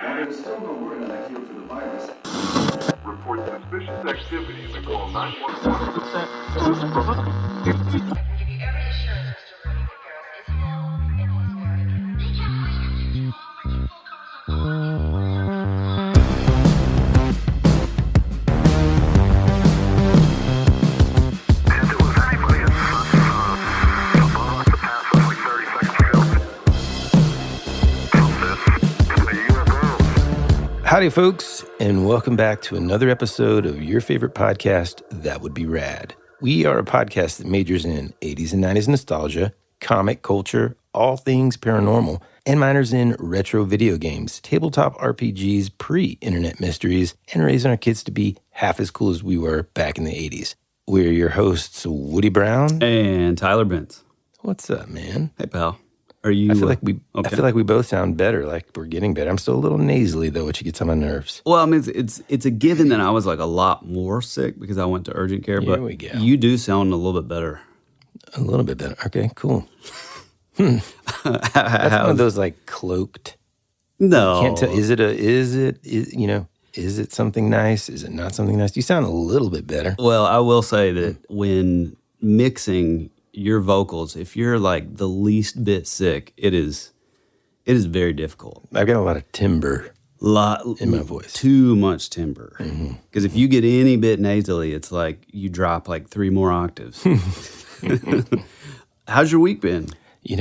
While there's still no word on a cure for the virus, report suspicious activity in the call 911. I can give you every assurance, Mr. Rudy, the girls is home and he's married. They can't wait to get you home, but you will Howdy, folks, and welcome back to another episode of your favorite podcast, That Would Be Rad. We are a podcast that majors in 80s and 90s nostalgia, comic culture, all things paranormal, and minors in retro video games, tabletop RPGs, pre-internet mysteries, and raising our kids to be half as cool as we were back in the 80s. We're your hosts, Woody Brown. And Tyler Bentz. What's up, man? Hey, pal. Are you? I feel like okay? I feel like we both sound better, like we're getting better. I'm still a little nasally though, which gets on my nerves. Well, I mean, it's a given that I was like a lot more sick because I went to urgent care. Here but we go. You do sound a little bit better. A little bit better. Okay, cool. That's one of those like cloaked. No, Can't tell. Is it something nice? Is it not something nice? You sound a little bit better. Well, I will say that when mixing your vocals, if you're like the least bit sick, it is very difficult. I've got a lot of timbre in my voice. Too much timbre. Because if you get any bit nasally, it's like you drop like 3 more octaves. How's your week been?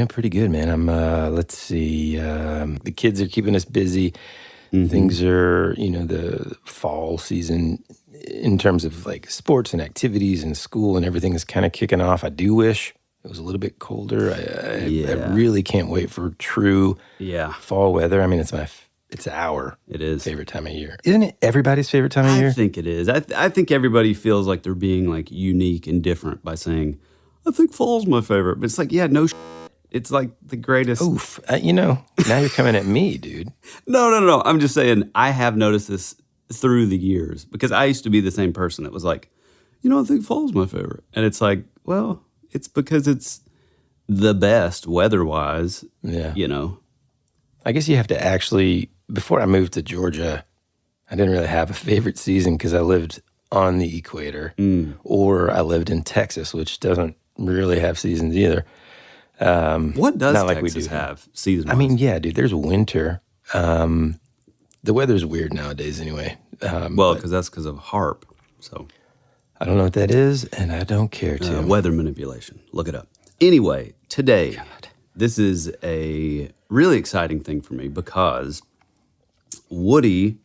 Pretty good, man. I'm, let's see, the kids are keeping us busy. Things are, the fall season in terms of like sports and activities and school and everything is kind of kicking off. I do wish it was a little bit colder. I really can't wait for true fall weather. I mean, it's our favorite time of year. Isn't it everybody's favorite time of year? I think it is. I think everybody feels like they're being like unique and different by saying, I think fall's my favorite. But it's like, no, it's like the greatest. Oof. Now you're coming at me, dude. No. I'm just saying I have noticed this through the years because I used to be the same person that was like, I think fall's my favorite. And it's like, well, it's because it's the best weather-wise, I guess you have to actually, before I moved to Georgia, I didn't really have a favorite season because I lived on the equator or I lived in Texas, which doesn't really have seasons either. What does not Texas like we do have season-wise? I mean, yeah, dude, there's winter. The weather's weird nowadays anyway. Because that's because of HARP. So I don't know what that is, and I don't care to. Weather manipulation. Look it up. Anyway, today, this is a really exciting thing for me because Woody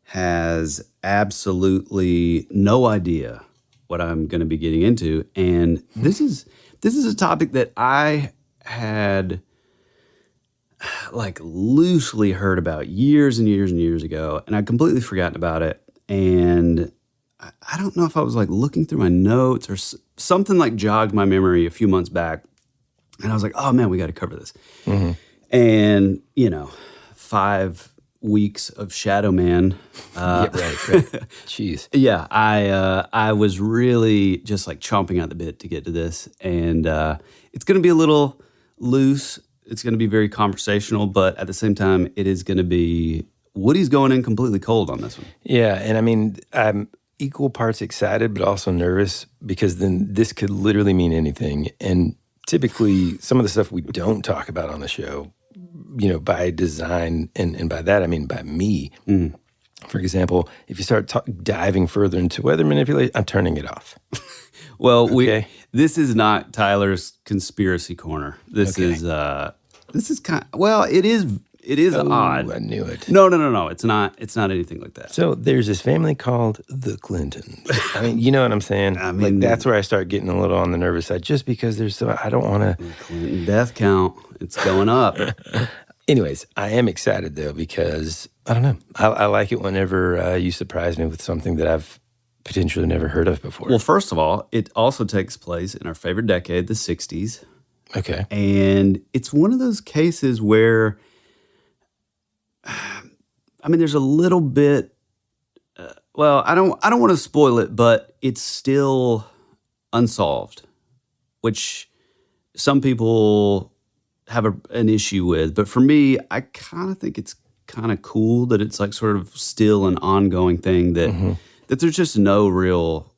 has absolutely no idea what I'm going to be getting into. And this is a topic that I had like loosely heard about years and years and years ago, and I'd completely forgotten about it. And I don't know if I was like looking through my notes or something like jogged my memory a few months back. And I was like, oh man, we got to cover this. And, 5 weeks of Shadow Man. Right. Jeez. Yeah, I was really just like chomping at the bit to get to this. And it's going to be a little loose. It's going to be very conversational, but at the same time, it is going to be Woody's going in completely cold on this one. Yeah, and I mean, I'm equal parts excited, but also nervous because then this could literally mean anything. And typically, some of the stuff we don't talk about on the show, by design, and by that I mean by me. For example, if you start diving further into weather manipulation, I'm turning it off. Well, this is not Tyler's conspiracy corner. This is kind of, well, it is odd. I knew it. No. It's not anything like that. So there's this family called the Clintons. I mean, you know what I'm saying? I mean, that's where I start getting a little on the nervous side, just because I don't want to. Clinton death count, it's going up. Anyways, I am excited though because I don't know. I like it whenever you surprise me with something that I've potentially never heard of before. Well, first of all, it also takes place in our favorite decade, the 60s. Okay. And it's one of those cases where, there's a little bit, I don't want to spoil it, but it's still unsolved, which some people have an issue with. But for me, I kind of think it's kind of cool that it's like sort of still an ongoing thing that there's just no real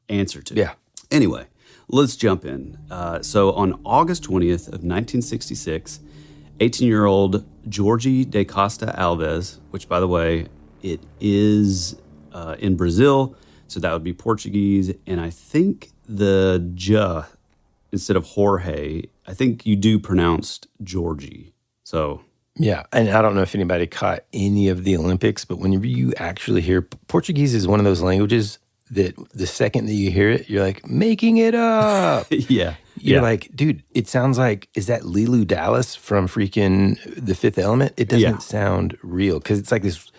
answer to. Yeah. Anyway, let's jump in. So on August 20th of 1966, 18-year-old Jorge de Costa Alves, which, by the way, it is in Brazil, so that would be Portuguese. And I think the J, instead of Jorge, I think you do pronounced Georgie. So Yeah, and I don't know if anybody caught any of the Olympics, but whenever you actually hear Portuguese is one of those languages that the second that you hear it, you're like, making it up. yeah. You're like, dude, it sounds like, is that Lilu Dallas from freaking The Fifth Element? It doesn't sound real because it's like this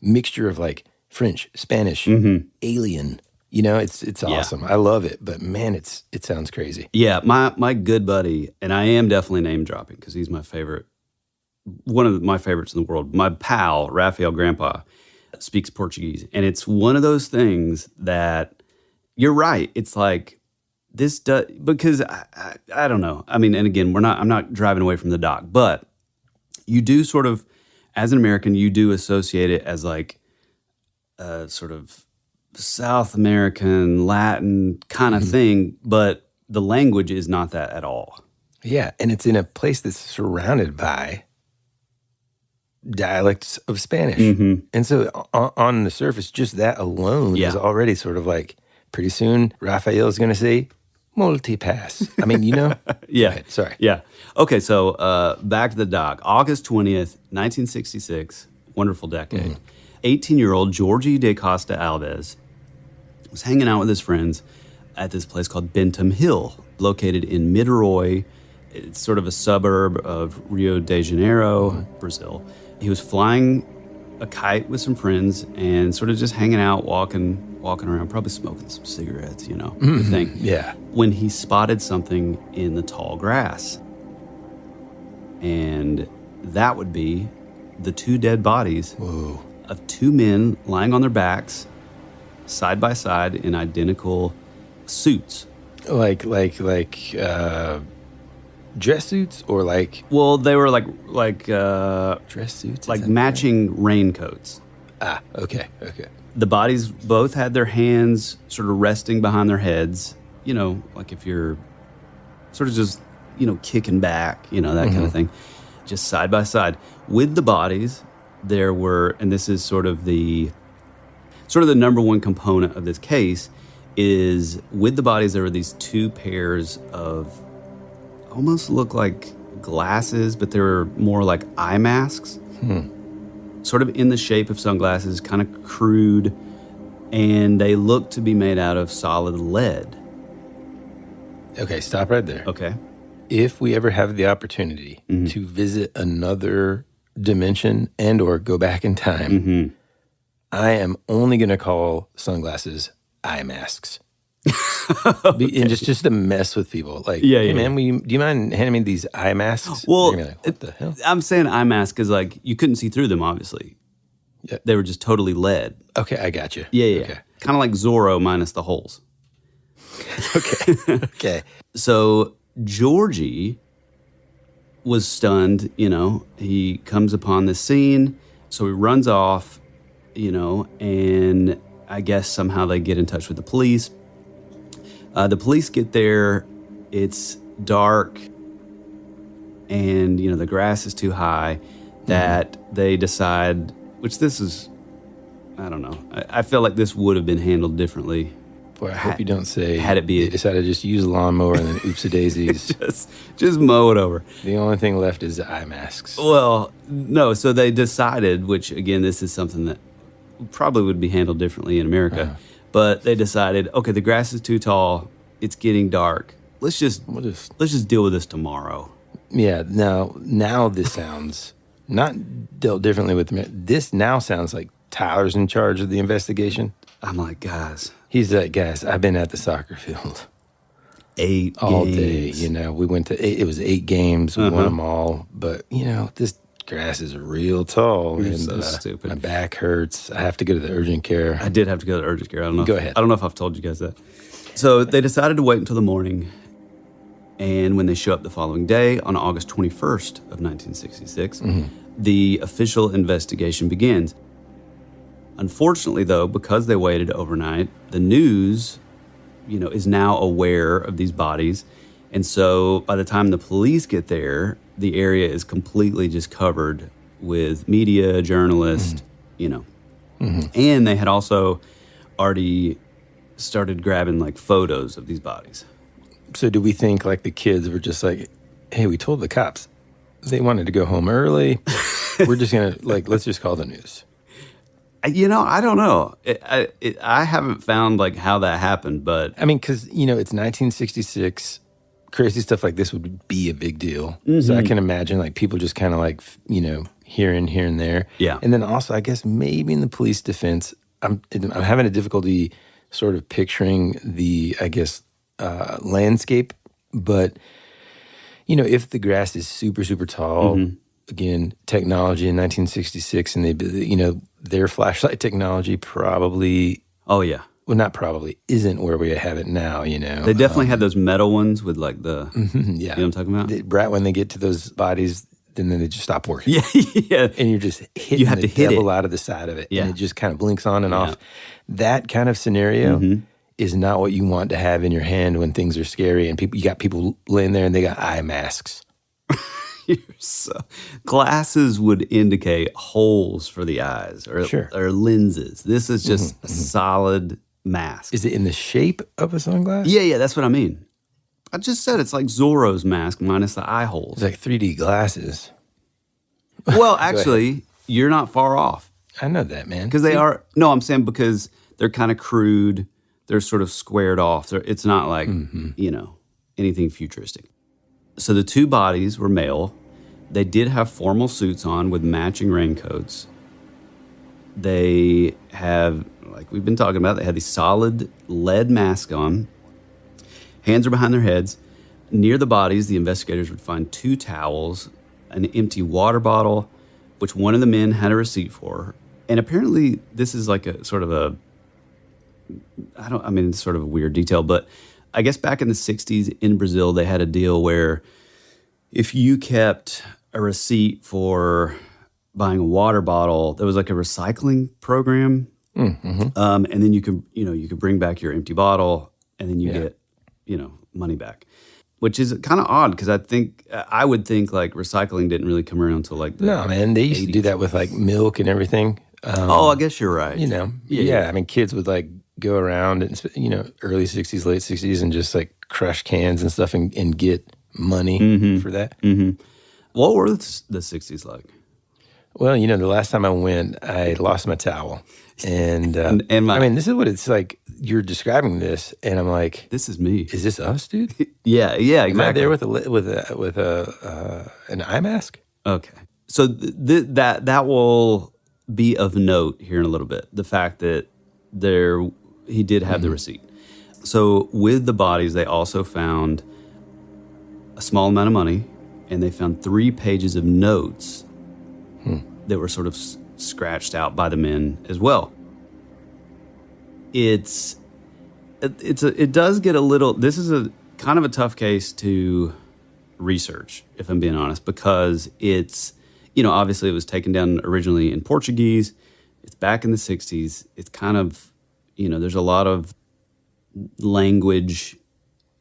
mixture of like French, Spanish, alien. You know, it's awesome. I love it, but man, it sounds crazy. Yeah, my good buddy, and I am definitely name dropping because he's my favorite, one of my favorites in the world. My pal, Rafael Grandpa, speaks Portuguese, and it's one of those things that you're right. It's like this does, because I don't know. I mean, and again, I'm not driving away from the doc, but you do sort of, as an American, you do associate it as like a sort of South American, Latin kind of thing, but the language is not that at all. Yeah, and it's in a place that's surrounded by dialects of Spanish. And so on the surface, just that alone is already sort of like, pretty soon, Raphael's going to say, multipass. I mean, you know? Yeah. Go ahead, sorry. Yeah. Okay, so back to the doc. August 20th, 1966, wonderful decade. 18-year-old Jorge de Costa Alves was hanging out with his friends at this place called Vintém Hill, located in Niterói. It's sort of a suburb of Rio de Janeiro, Brazil. He was flying a kite with some friends and sort of just hanging out, walking around, probably smoking some cigarettes, you know, the thing. Yeah. When he spotted something in the tall grass. And that would be the two dead bodies of two men lying on their backs, side by side in identical suits. Like dress suits or like Well, they were like dress suits? like matching raincoats. Ah, okay. The bodies both had their hands sort of resting behind their heads, you know, like if you're sort of just, you know, kicking back, you know, that kind of thing, just side by side. With the bodies, there were, and this is sort of the number one component of this case, is with the bodies, there were these two pairs of almost look like glasses, but they were more like eye masks. Sort of in the shape of sunglasses, kind of crude, and they look to be made out of solid lead. Okay, stop right there. Okay. If we ever have the opportunity to visit another dimension and or go back in time, I am only going to call sunglasses eye masks. And just to mess with people. Like, hey, man, do you mind handing me these eye masks? Well, You're gonna be like, what the hell? I'm saying eye mask because, like, you couldn't see through them, obviously. Yeah. They were just totally lead. Okay, I got you. Yeah. Okay. Kind of like Zorro minus the holes. Okay. So Georgie was stunned, you know. He comes upon this scene, so he runs off, you know, and I guess somehow they get in touch with the police. The police get there, it's dark, and, you know, the grass is too high, that they decide, which this is, I don't know, I feel like this would have been handled differently. Boy, I hope you don't say had it be they decided to just use a lawnmower and then oopsie daisies. just mow it over. The only thing left is the eye masks. Well, no, so they decided, which again, this is something that probably would be handled differently in America, but they decided, okay, the grass is too tall, it's getting dark. Let's just deal with this tomorrow. Yeah, now this sounds not dealt differently with this now sounds like Tyler's in charge of the investigation. I'm like, guys. He's like, guys, I've been at the soccer field 8 all games. day. You know, we went to it was 8 games. We won them all. But, you know, this grass is real tall. You're and so stupid. My back hurts. I have to go to the urgent care. I did have to go to urgent care. I don't know. Go ahead. I don't know if I've told you guys that. So they decided to wait until the morning. And when they show up the following day, on August 21st of 1966, the official investigation begins. Unfortunately, though, because they waited overnight, the news, is now aware of these bodies. And so by the time the police get there, the area is completely just covered with media, journalists, And they had also already started grabbing like photos of these bodies. So do we think like the kids were just like, hey, we told the cops they wanted to go home early. We're just going to let's just call the news. I don't know. I haven't found like how that happened, but I mean, because, it's 1966. Crazy stuff like this would be a big deal. So I can imagine like people just kind of like, here and there. Yeah. And then also, I guess maybe in the police defense, I'm having a difficulty sort of picturing the, I guess, landscape. But, if the grass is super, super tall, again, technology in 1966, and their flashlight technology probably. Oh, yeah. Well, not probably, isn't where we have it now, They definitely had those metal ones with like the, yeah. You know what I'm talking about? Right when they get to those bodies, then they just stop working. Yeah. And you're just hitting have the to hit devil it. out of the side of it. Yeah. And it just kind of blinks on and off. That kind of scenario is not what you want to have in your hand when things are scary and you got people laying there and they got eye masks. Glasses would indicate holes for the eyes or lenses. This is just a solid mask. Is it in the shape of a sunglass? Yeah, that's what I mean. I just said it's like Zorro's mask minus the eye holes. It's like 3D glasses. Well, actually, you're not far off. I know that, man. Because they are, no, I'm saying because they're kind of crude. They're sort of squared off. It's not like, anything futuristic. So the two bodies were male. They did have formal suits on with matching raincoats. They have, like we've been talking about, they had these solid lead masks on. Hands are behind their heads. Near the bodies, the investigators would find 2 towels, an empty water bottle, which one of the men had a receipt for. And apparently this is like a sort of it's sort of a weird detail, but I guess back in the 60s in Brazil, they had a deal where if you kept a receipt for buying a water bottle, there was like a recycling program. And then you could bring back your empty bottle and then you get, money back, which is kind of odd because I would think like recycling didn't really come around until like the No, man, they used 80s. to do that with like milk and everything. I guess you're right. Yeah. I mean, kids would like go around and, early 60s, late 60s and just like crush cans and stuff and get money for that. What were the 60s like? Well, the last time I went, I lost my towel. And, my, I mean, this is what it's like. You're describing this, and I'm like, this is me. Is this us, dude? Yeah, exactly. Am I there with an eye mask? Okay. So that will be of note here in a little bit. The fact that he did have the receipt. So with the bodies, they also found a small amount of money, and they found 3 pages of notes that were sort of scratched out by the men as well. It does get a little. This is a kind of a tough case to research, if I'm being honest, because it's obviously it was taken down originally in Portuguese. It's back in the 60s. It's kind of there's a lot of language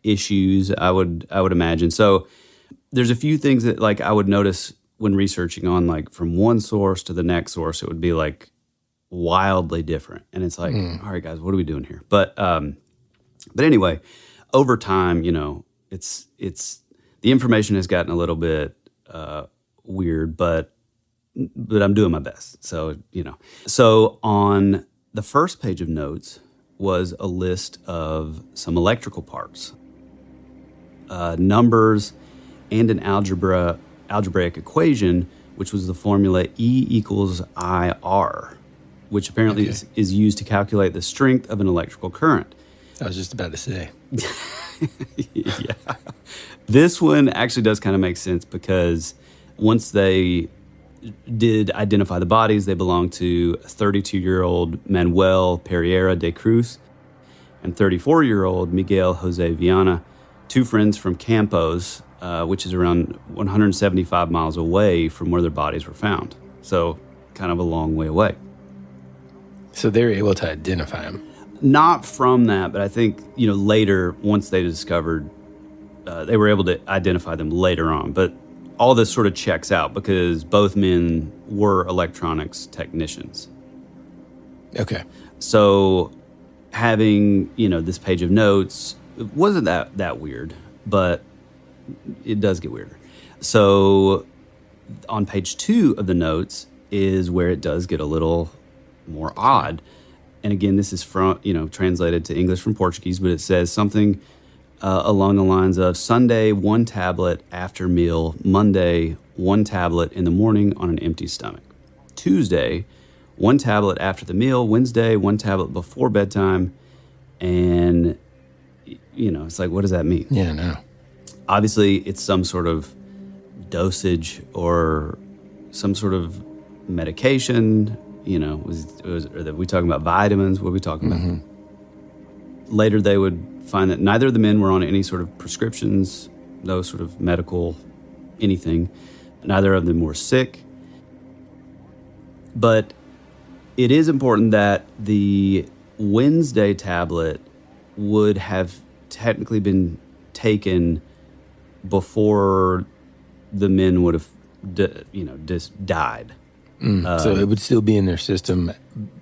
issues. I would imagine. So there's a few things that like I would notice when researching on like from one source to the next source. It would be like wildly different, and it's like, all right, guys, what are we doing here? But anyway, over time, it's the information has gotten a little bit weird, but I'm doing my best. So so on the first page of notes was a list of some electrical parts, numbers, and an algebraic equation, which was the formula E equals IR, which apparently is used to calculate the strength of an electrical current. I was just about to say. Yeah. This one actually does kind of make sense because once they did identify the bodies, they belonged to 32-year-old Manuel Pereira de Cruz and 34-year-old Miguel Jose Viana, 2 friends from Campos which is around 175 miles away from where their bodies were found. So kind of a long way away. So they were able to identify him. Not from that, but I think, later, once they discovered, they were able to identify them later on. But all this sort of checks out because both men were electronics technicians. Okay. So having, this page of notes, it wasn't that weird, but it does get weirder. So on page 2 of the notes is where it does get a little more odd. And again, this is from, translated to English from Portuguese, but it says something along the lines of Sunday, 1 tablet after meal, Monday, 1 tablet in the morning on an empty stomach. Tuesday, 1 tablet after the meal, Wednesday, 1 tablet before bedtime. And, it's like, what does that mean? Yeah, no. Obviously, it's some sort of dosage or some sort of medication. Are we talking about vitamins? What are we talking about? Later, they would find that neither of the men were on any sort of prescriptions, no sort of medical anything. Neither of them were sick. But it is important that the Wednesday tablet would have technically been taken before the men would have, just died. So it would still be in their system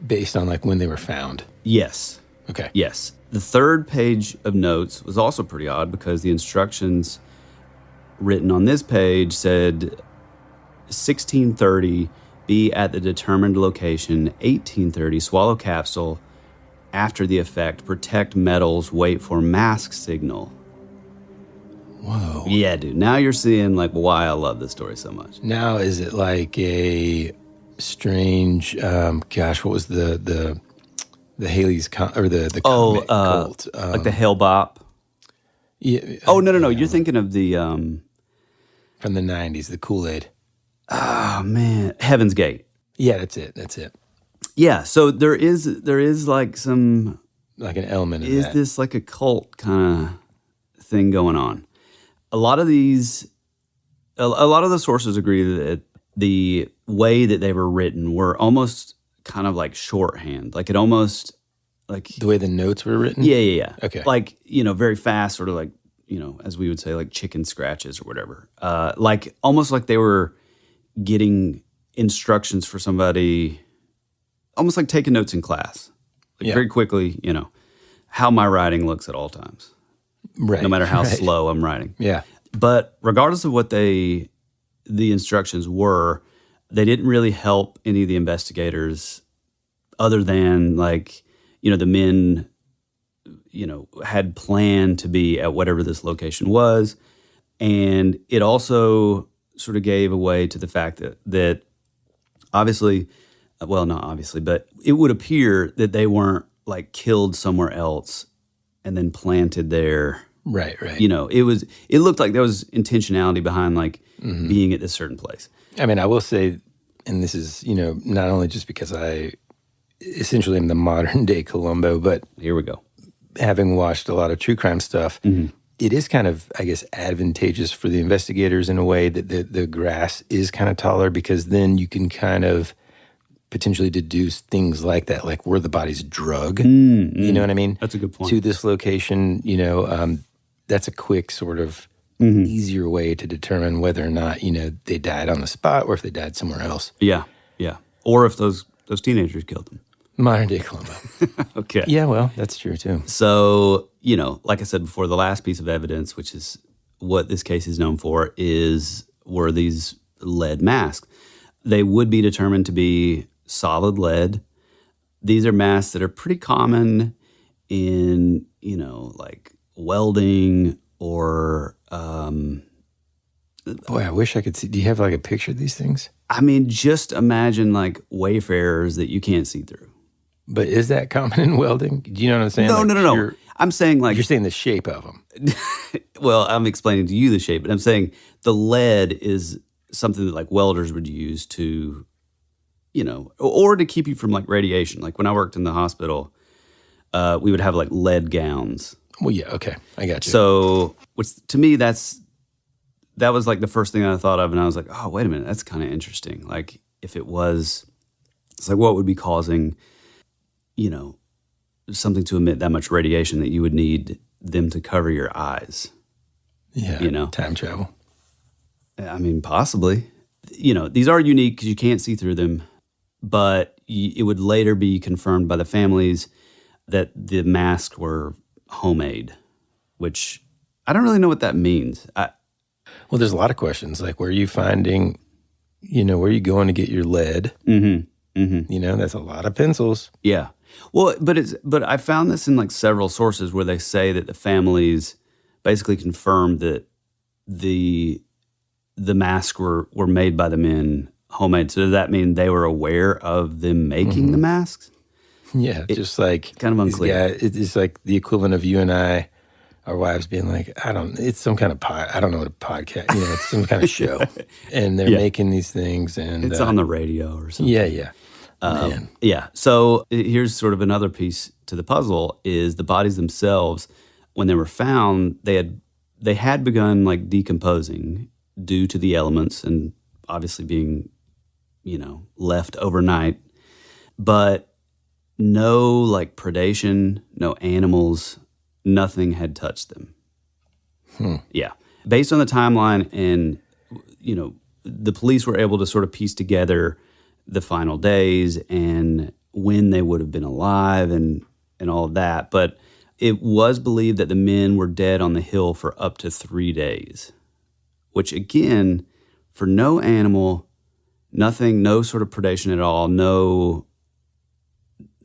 based on like when they were found. Yes. Okay. Yes. The third page of notes was also pretty odd because the instructions written on this page said 16:30, be at the determined location, 18:30, swallow capsule, after the effect, protect metals, wait for mask signal. Whoa. Yeah, dude. Now you're seeing like why I love this story so much. Now is it like a strange? What was the Haley's or the comet cult? Like the Hale Bop. Yeah. Oh no! You're thinking of the from the 90s, the Kool-Aid. Oh man, Heaven's Gate. Yeah, that's it. Yeah. So there is like some Like an element of is that. this like a cult kind of thing going on? A lot of the sources agree that the way that they were written were almost kind of like shorthand. Like it almost like The way the notes were written? yeah. Okay. Like, very fast, sort of like, as we would say, like chicken scratches or whatever. Like almost like they were getting instructions for somebody, almost like taking notes in class. Like very quickly, how my writing looks at all times. Right. No matter how right. slow I'm writing. Yeah. But regardless of what the instructions were, they didn't really help any of the investigators other than like, the men, had planned to be at whatever this location was. And it also sort of gave away to the fact that obviously, well, not obviously, but it would appear that they weren't like killed somewhere else and then planted there. Right. It looked like there was intentionality behind like being at this certain place. I mean, I will say, and this is, not only just because I essentially am the modern day Columbo, but Here we go. having watched a lot of true crime stuff, it is kind of, I guess, advantageous for the investigators in a way that the grass is kind of taller because then you can kind of potentially deduce things like that, like were the bodies drug? You know what I mean? That's a good point. To this location, that's a quick sort of easier way to determine whether or not, they died on the spot or if they died somewhere else. Yeah. Or if those teenagers killed them. Modern day Columbo. Okay. Yeah, well, that's true too. So, like I said before, the last piece of evidence, which is what this case is known for, were these lead masks. They would be determined to be solid lead. These are masks that are pretty common in, like welding or Boy, I wish I could see. Do you have like a picture of these things? I mean, just imagine like wayfarers that you can't see through. But is that common in welding? Do you know what I'm saying? No. I'm saying like You're saying the shape of them. well, I'm explaining to you the shape, but I'm saying the lead is something that like welders would use to, or to keep you from like radiation. Like when I worked in the hospital, we would have like lead gowns. Well, yeah, okay. I got you. So, which to me, that's that was like the first thing I thought of, and I was like, oh, wait a minute, that's kind of interesting. Like, if it was, it's like, what would be causing, something to emit that much radiation that you would need them to cover your eyes? Yeah, time travel. I mean, possibly. These are unique because you can't see through them, but it would later be confirmed by the families that the masks were homemade, which I don't really know what that means. Well, there's a lot of questions, like where are you finding, where are you going to get your lead? That's a lot of pencils. Yeah. Well, but I found this in like several sources where they say that the families basically confirmed that the masks were made by the men, homemade. So does that mean they were aware of them making the masks? Yeah, just like kind of unclear. Yeah, it's like the equivalent of you and I, our wives being like, it's some kind of I don't know what a podcast, it's some kind of show, and they're making these things, and it's on the radio or something. Yeah. Yeah. So here's sort of another piece to the puzzle: is the bodies themselves, when they were found, they had begun like decomposing due to the elements and obviously being, left overnight, but no like predation, no animals, nothing had touched them. Yeah. Based on the timeline, and, the police were able to sort of piece together the final days and when they would have been alive and all of that. But it was believed that the men were dead on the hill for up to 3 days, which again, for no animal, nothing, no sort of predation at all,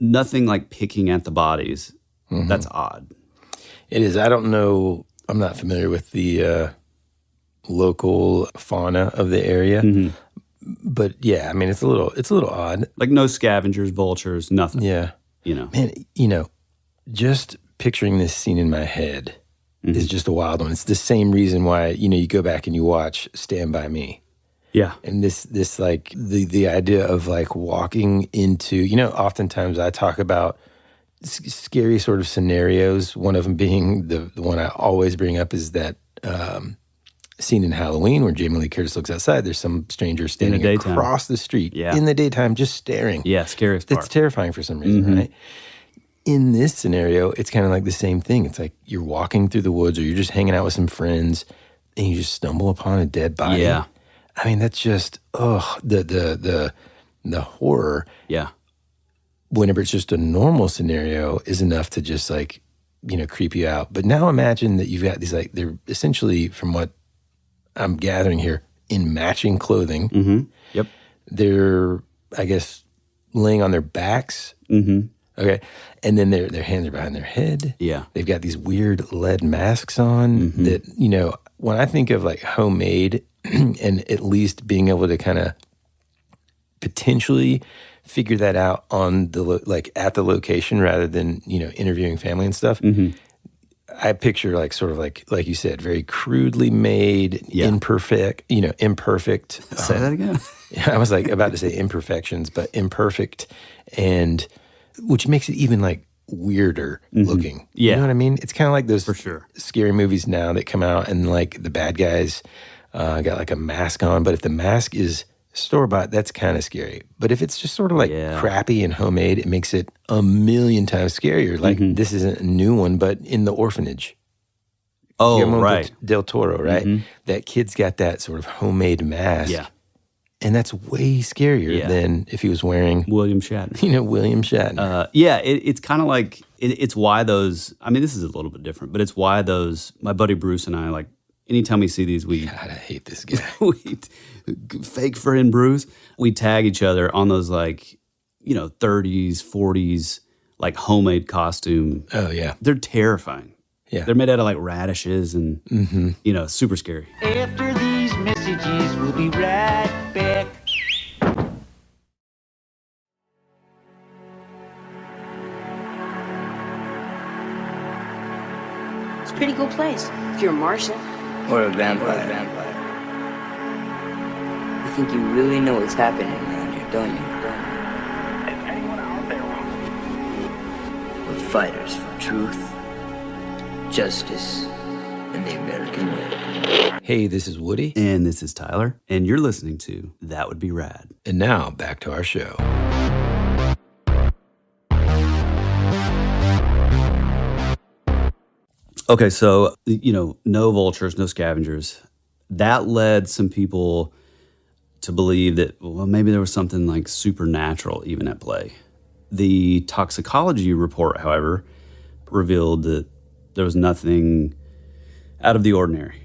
nothing like picking at the bodies. That's odd. It is. I don't know. I'm not familiar with the local fauna of the area, but yeah, I mean, it's a little odd. Like no scavengers, vultures, nothing. Yeah, man. Just picturing this scene in my head is just a wild one. It's the same reason why you go back and you watch Stand By Me. Yeah, and this like the idea of like walking into oftentimes I talk about scary sort of scenarios. One of them being the one I always bring up is that scene in Halloween where Jamie Lee Curtis looks outside. There's some stranger standing across the street in the daytime, just staring. Yeah, scariest part. That's terrifying for some reason, right? In this scenario, it's kind of like the same thing. It's like you're walking through the woods or you're just hanging out with some friends and you just stumble upon a dead body. Yeah. I mean, that's just, the horror. Yeah. Whenever it's just a normal scenario is enough to just like, creep you out. But now imagine that you've got these like, they're essentially, from what I'm gathering here, in matching clothing. Yep. They're, I guess, laying on their backs. Okay. And then their hands are behind their head. Yeah. They've got these weird lead masks on that, when I think of like homemade and at least being able to kind of potentially figure that out on the at the location rather than interviewing family and stuff. I picture like sort of like you said, very crudely made, imperfect. Say that again. I was like about to say imperfections, but imperfect, and which makes it even like weirder looking. Yeah. You know what I mean? It's kind of like those for sure scary movies now that come out and like the bad guys got like a mask on, but if the mask is store-bought, that's kind of scary. But if it's just sort of like crappy and homemade, it makes it a million times scarier. Like this isn't a new one, but in The Orphanage. Oh, Guillermo right. Del Toro, right? That kid's got that sort of homemade mask. Yeah. And that's way scarier than if he was wearing William Shatner. William Shatner. It's kind of like, it's why those, I mean, this is a little bit different, but it's why those, my buddy Bruce and I, like, anytime we see these, God, I hate this guy. Fake friend Bruce, we tag each other on those like, 30s, 40s, like homemade costume. Oh, yeah. They're terrifying. Yeah. They're made out of like radishes and, super scary. After these messages, we'll be right back. It's a pretty cool place if you're a Martian. Or a vampire. You think you really know what's happening around here, don't you? Is anyone out there? We're fighters for truth, justice, than the American way. Hey, this is Woody. And this is Tyler. And you're listening to That Would Be Rad. And now back to our show. Okay, so, no vultures, no scavengers. That led some people to believe that, well, maybe there was something like supernatural even at play. The toxicology report, however, revealed that there was nothing out of the ordinary.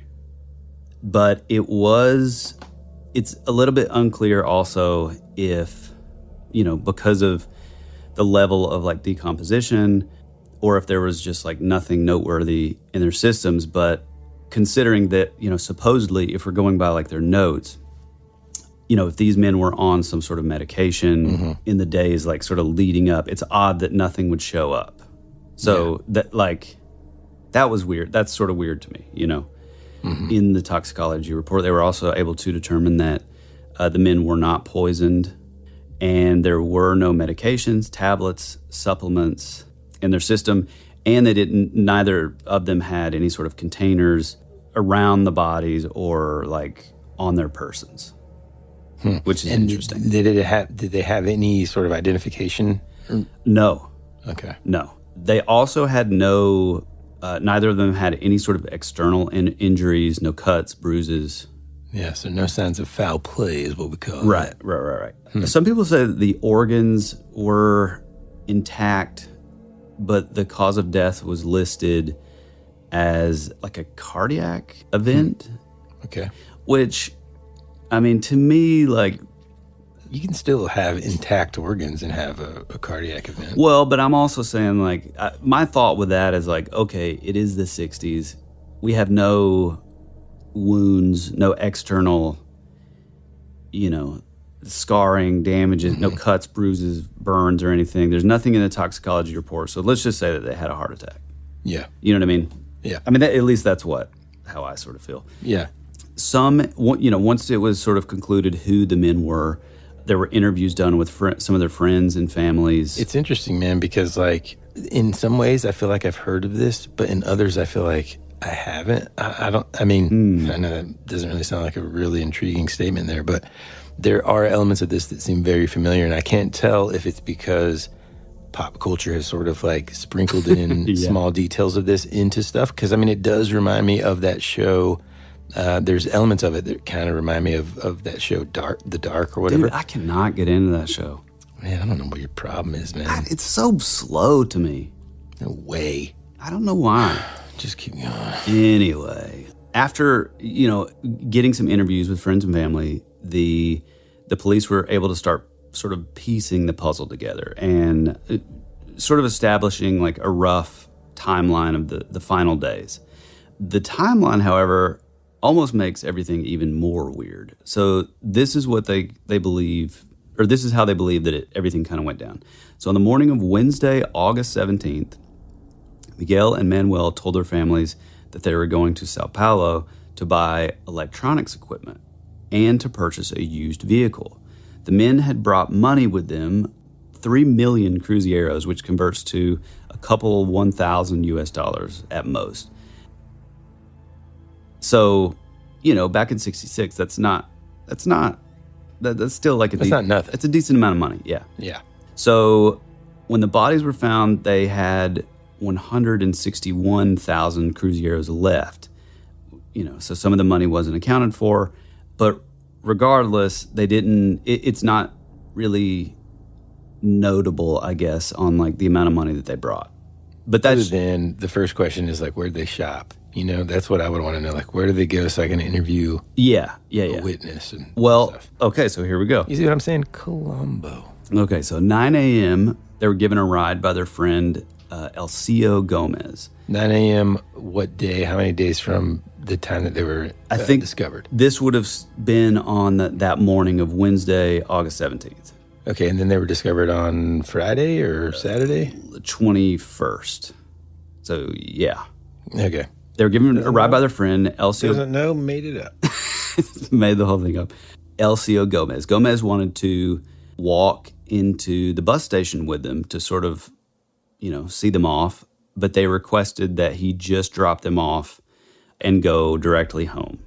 But it's a little bit unclear also if, because of the level of like decomposition, or if there was just like nothing noteworthy in their systems. But considering that, supposedly if we're going by like their notes, if these men were on some sort of medication in the days like sort of leading up, it's odd that nothing would show up. So that was weird. That's sort of weird to me, In the toxicology report, they were also able to determine that the men were not poisoned, and there were no medications, tablets, supplements in their system, and neither of them had any sort of containers around the bodies or like on their persons, which is interesting. Did they have any sort of identification? No. Okay. No. They also had neither of them had any sort of external injuries, no cuts, bruises. Yeah, so no signs of foul play is what we call it. Right. Some people say that the organs were intact, but the cause of death was listed as like a cardiac event. Okay. Which, I mean, to me, like... You can still have intact organs and have a cardiac event. Well, but I'm also saying, like, my thought with that is like, okay, it is the 60s. We have no wounds, no external, scarring, damages, no cuts, bruises, burns, or anything. There's nothing in the toxicology report. So let's just say that they had a heart attack. Yeah. You know what I mean? Yeah. I mean, at least that's how I sort of feel. Yeah. Once it was sort of concluded who the men were, there were interviews done with some of their friends and families. It's interesting, man, because like in some ways I feel like I've heard of this, but in others I feel like I haven't. I know that doesn't really sound like a really intriguing statement there, but there are elements of this that seem very familiar, and I can't tell if it's because pop culture has sort of like sprinkled in small details of this into stuff, because I mean it does remind me of that show. There's elements of it that kind of remind me of that show The Dark or whatever. Dude, I cannot get into that show. Man, I don't know what your problem is, man. God, it's so slow to me. No way. I don't know why. Just keep going. Anyway, after, getting some interviews with friends and family, the police were able to start sort of piecing the puzzle together and sort of establishing like a rough timeline of the final days. The timeline, however, almost makes everything even more weird. So this is what they believe, or this is how they believe that everything kind of went down. So on the morning of Wednesday, August 17th, Miguel and Manuel told their families that they were going to Sao Paulo to buy electronics equipment and to purchase a used vehicle. The men had brought money with them, 3 million cruzeiros, which converts to a couple 1,000 US dollars at most. So, back in 66, that's still like that's not nothing. It's a decent amount of money, yeah. Yeah. So when the bodies were found, they had 161,000 cruzeiros left. So some of the money wasn't accounted for, but regardless, it's not really notable, I guess, on like the amount of money that they brought. But that's then the first question is like, where'd they shop? That's what I would want to know. Like, where do they go so I can interview a witness and stuff. Okay, so here we go. You see what I'm saying? Colombo. Okay, so 9 a.m., they were given a ride by their friend Elcio Gomez. 9 a.m., what day? How many days from the time that they were discovered? This would have been on that morning of Wednesday, August 17th. Okay, and then they were discovered on Friday or Saturday? The 21st. So, yeah. Okay. They were given a ride by their friend, Elcio. Doesn't know, made it up. Made the whole thing up. Elcio Gomez. Gomez wanted to walk into the bus station with them to sort of, see them off, but they requested that he just drop them off and go directly home.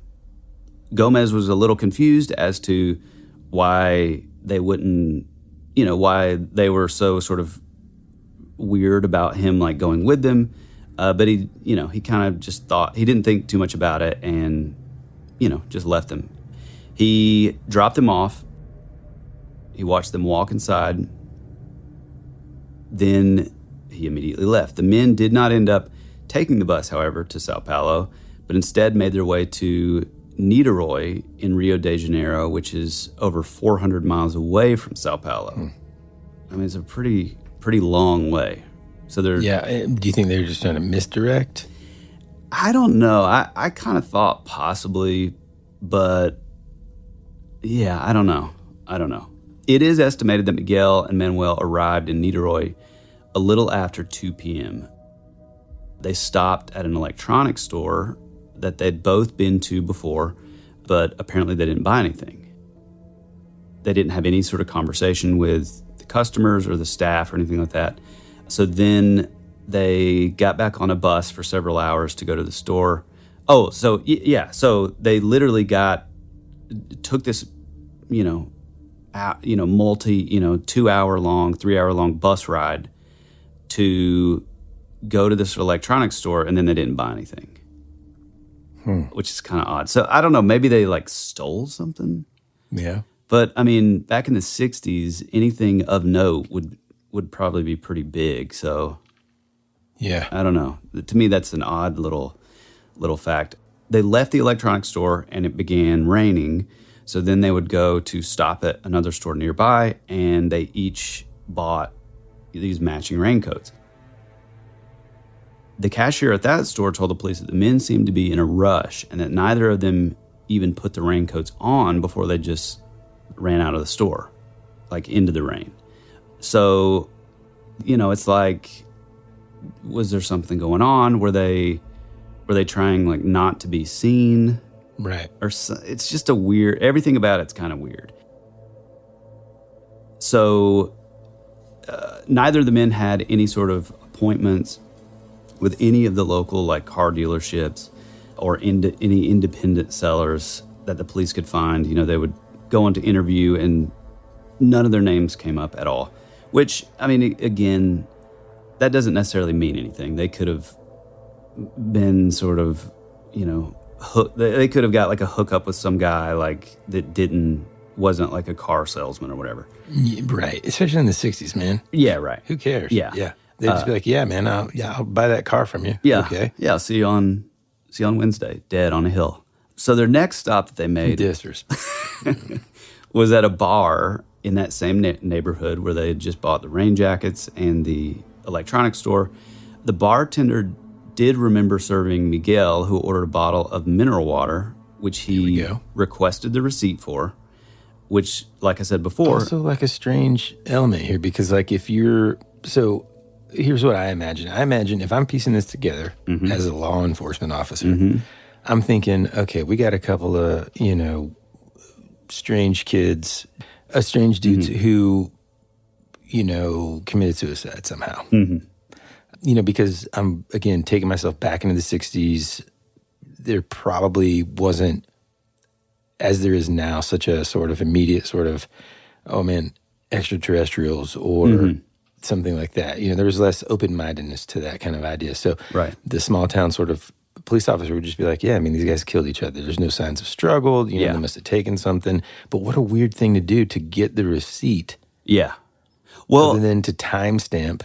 Gomez was a little confused as to why they wouldn't, why they were so sort of weird about him like going with them. But he kind of just thought, he didn't think too much about it and, just left them. He dropped them off. He watched them walk inside. Then he immediately left. The men did not end up taking the bus, however, to Sao Paulo, but instead made their way to Niterói in Rio de Janeiro, which is over 400 miles away from Sao Paulo. I mean, it's a pretty long way. So they're... Yeah, do you think they're just trying to misdirect? I don't know. I kind of thought possibly, but yeah, I don't know. It is estimated that Miguel and Manuel arrived in Niterói a little after 2 p.m. They stopped at an electronics store that they'd both been to before, but apparently they didn't buy anything. They didn't have any sort of conversation with the customers or the staff or anything like that. So then they got back on a bus for several hours to go to the store. Oh, so yeah, so they literally took this, multi, 2 hour long, 3 hour long bus ride to go to this electronics store, and then they didn't buy anything, which is kind of odd. So I don't know, maybe they like stole something. Yeah. But I mean, back in the 60s, anything of note would probably be pretty big. So yeah, I don't know. To me, that's an odd little fact. They left the electronics store and it began raining. So then they would go to stop at another store nearby, and they each bought these matching raincoats. The cashier at that store told the police that the men seemed to be in a rush and that neither of them even put the raincoats on before they just ran out of the store, like into the rain. So, it's like, was there something going on? Were they trying like not to be seen? Right. Or it's just everything about it's kind of weird. So neither of the men had any sort of appointments with any of the local like car dealerships or any independent sellers that the police could find. They would go on to interview and none of their names came up at all. Which, I mean, again, that doesn't necessarily mean anything. They could have been sort of, they could have got like a hookup with some guy like that wasn't like a car salesman or whatever. Right. Especially in the 60s, man. Yeah, right. Who cares? Yeah. Yeah. They'd just be like, yeah, man, I'll buy that car from you. Yeah. Okay. Yeah, I'll see you on Wednesday, dead on a hill. So their next stop that they made was at a bar in that same neighborhood where they had just bought the rain jackets and the electronics store. The bartender did remember serving Miguel, who ordered a bottle of mineral water, which he requested the receipt for, which, like I said before... Also like a strange element here, because like so here's what I imagine. I imagine if I'm piecing this together as a law enforcement officer, I'm thinking, okay, we got a couple of, strange kids, strange dudes who, committed suicide somehow. Because I'm, again, taking myself back into the 60s, there probably wasn't, as there is now, such a sort of immediate sort of, oh man, extraterrestrials or something like that. There was less open-mindedness to that kind of idea. So the small town sort of police officer would just be like, yeah, I mean, these guys killed each other. There's no signs of struggle. They must have taken something. But what a weird thing to do to get the receipt. Yeah. Well, other than to timestamp.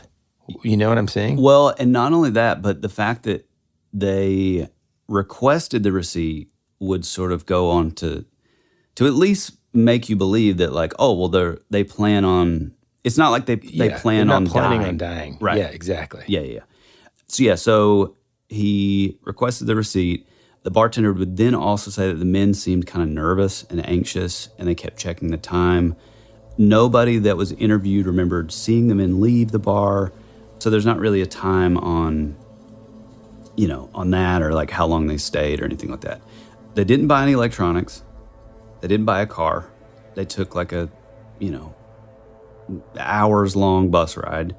You know what I'm saying? Well, and not only that, but the fact that they requested the receipt would sort of go on to at least make you believe that, like, oh, well, they plan on. It's not like they plan on planning dying. on dying. Right? Yeah, exactly. Yeah. So he requested the receipt. The bartender would then also say that the men seemed kind of nervous and anxious, and they kept checking the time. Nobody that was interviewed remembered seeing the men leave the bar. So there's not really a time on that or like how long they stayed or anything like that. They didn't buy any electronics. They didn't buy a car. They took like a, hours long bus ride.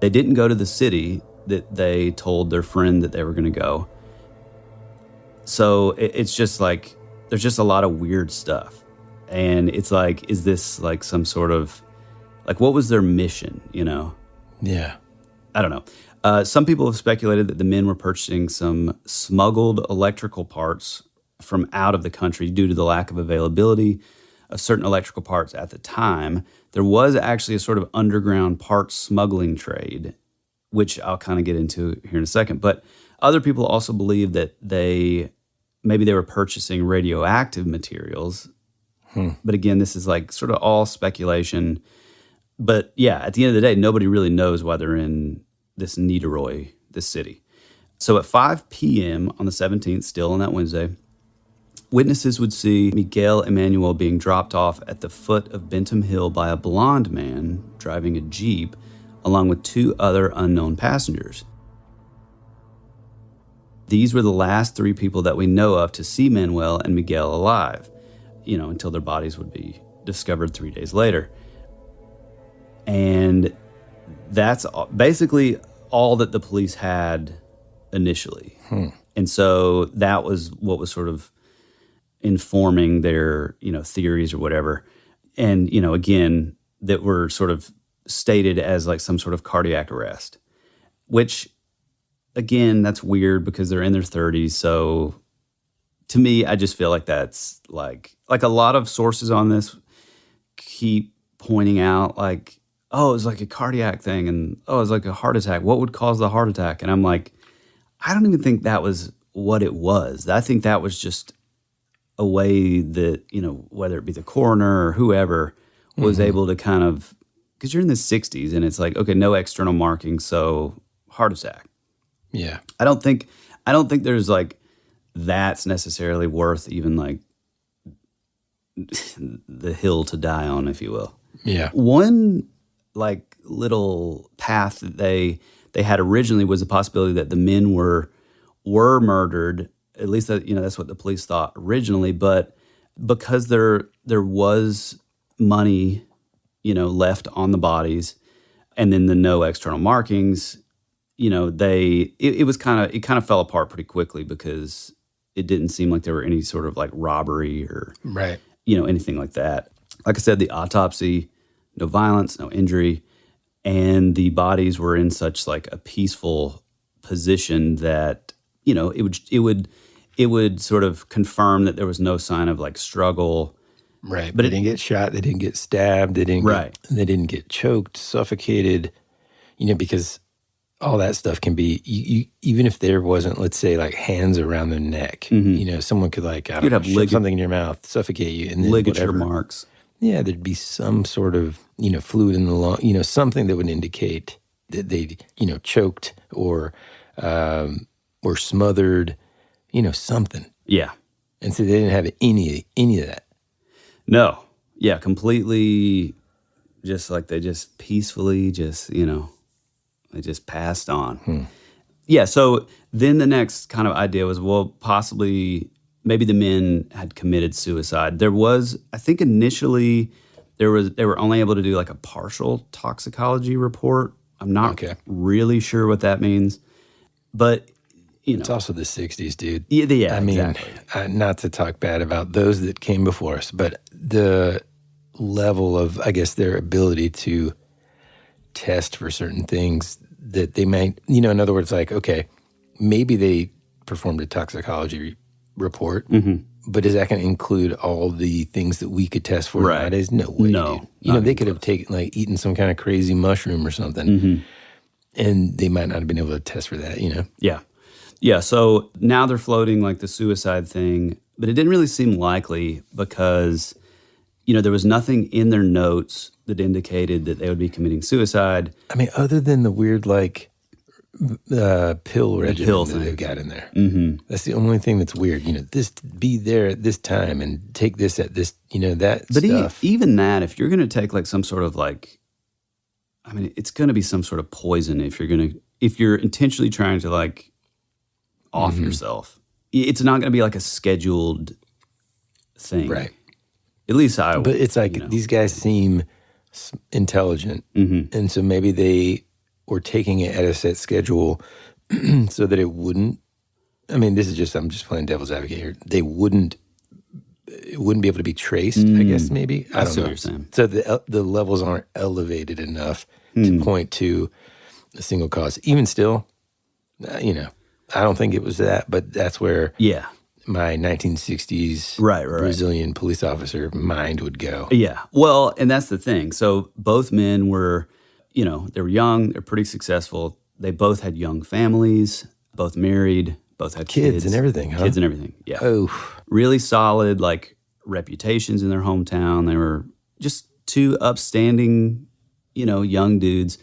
They didn't go to the city that they told their friend that they were going to go. So it's just like, there's just a lot of weird stuff. And it's like, is this like some sort of, like, what was their mission, you know? Yeah. I don't know. Some people have speculated that the men were purchasing some smuggled electrical parts from out of the country due to the lack of availability of certain electrical parts at the time. There was actually a sort of underground parts smuggling trade, which I'll kind of get into here in a second. But other people also believe that maybe they were purchasing radioactive materials. But again, this is like sort of all speculation. But yeah, at the end of the day, nobody really knows why they're in this Niederoy, this city. So at 5 p.m. on the 17th, still on that Wednesday, witnesses would see Miguel Emanuel being dropped off at the foot of Vintém Hill by a blonde man driving a Jeep, along with 2 other unknown passengers. These were the last 3 people that we know of to see Manuel and Miguel alive, you know, until their bodies would be discovered 3 days later. And that's basically all that the police had initially. And so that was what was sort of informing their, you know, theories or whatever. And, you know, again, that were sort of stated as like some sort of cardiac arrest, which, again, that's weird because they're in their 30s. So to me, I just feel like that's like a lot of sources on this keep pointing out like, oh, it's like a cardiac thing, and oh, it's like a heart attack. What would cause the heart attack? And I'm like, I don't even think that was what it was. I think that was just a way that, you know, whether it be the coroner or whoever was able to kind of, because you're in the 60s and it's like, okay, no external markings, so heart attack. Yeah. I don't think there's like, that's necessarily worth even like the hill to die on, if you will. Yeah. One like little path that they had originally was the possibility that the men were murdered. At least that, you know, that's what the police thought originally. But because there was money, you know, left on the bodies, and then the no external markings, you know, it kind of fell apart pretty quickly because it didn't seem like there were any sort of like robbery or Right. you know, anything like that. Like I said, the autopsy, no violence, no injury, and the bodies were in such like a peaceful position that, you know, it would sort of confirm that there was no sign of like struggle. Right. But they didn't get shot, they didn't get stabbed, they didn't get choked, suffocated, you know, because all that stuff can be, even if there wasn't, let's say, like hands around their neck, you know, someone could like, I don't know, shove something in your mouth, suffocate you, and then ligature whatever. marks. Yeah, there'd be some sort of, you know, fluid in the lung, you know, something that would indicate that they, you know, choked or smothered, you know, something. Yeah. And so they didn't have any of that. No. Yeah, completely just like they just peacefully just, you know, they just passed on. Yeah, so then the next kind of idea was, well, possibly maybe the men had committed suicide. There was, I think initially they were only able to do like a partial toxicology report. I'm not really sure what that means. But, you know. It's also the 60s, dude. Yeah, I mean, exactly. Not to talk bad about those that came before us, but the level of, I guess, their ability to test for certain things that they might, you know, in other words, like, okay, maybe they performed a toxicology report, but is that going to include all the things that we could test for nowadays? No way, no, dude. You know, they could have eaten some kind of crazy mushroom or something, and they might not have been able to test for that, you know? Yeah, so now they're floating like the suicide thing, but it didn't really seem likely because, you know, there was nothing in their notes that indicated that they would be committing suicide. I mean, other than the weird, like, pill regimen that they've got in there. That's the only thing that's weird. You know, this be there at this time and take this at this, you know, that but stuff. Even that, if you're going to take like some sort of like, I mean, it's going to be some sort of poison if you're intentionally trying to like off yourself. It's not going to be like a scheduled thing. Right. At least But it's like, you know, these guys seem intelligent. And so maybe they were taking it at a set schedule so that it wouldn't I mean, I'm just playing devil's advocate here. It wouldn't be able to be traced, I guess, maybe. I don't know. what you're saying. So the levels aren't elevated enough to point to a single cause. Even still, I don't think it was that, but that's where my 1960s Brazilian police officer mind would go. Yeah. Well, and that's the thing. So both men were, they were young, they're pretty successful. They both had young families, both married, both had kids and everything, huh? Kids and everything, yeah. Oh. Really solid, reputations in their hometown. They were just two upstanding, young dudes.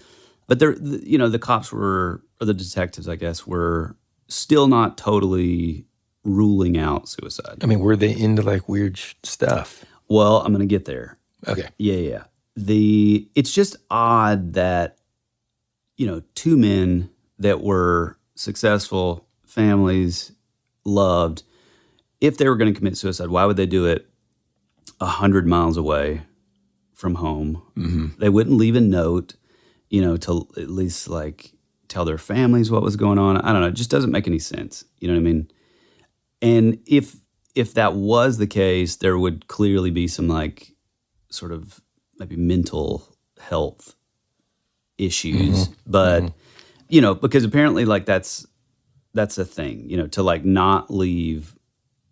But the cops or the detectives, I guess, were still not totally ruling out suicide. I mean, were they into weird stuff? Well, I'm going to get there. Okay. Yeah. It's just odd that, two men that were successful, families, loved, if they were going to commit suicide, why would they do it 100 miles away from home? Mm-hmm. They wouldn't leave a note, to at least tell their families what was going on. I don't know. It just doesn't make any sense. You know what I mean? And if that was the case, there would clearly be some sort of maybe mental health issues. Mm-hmm. But, because apparently that's a thing, to not leave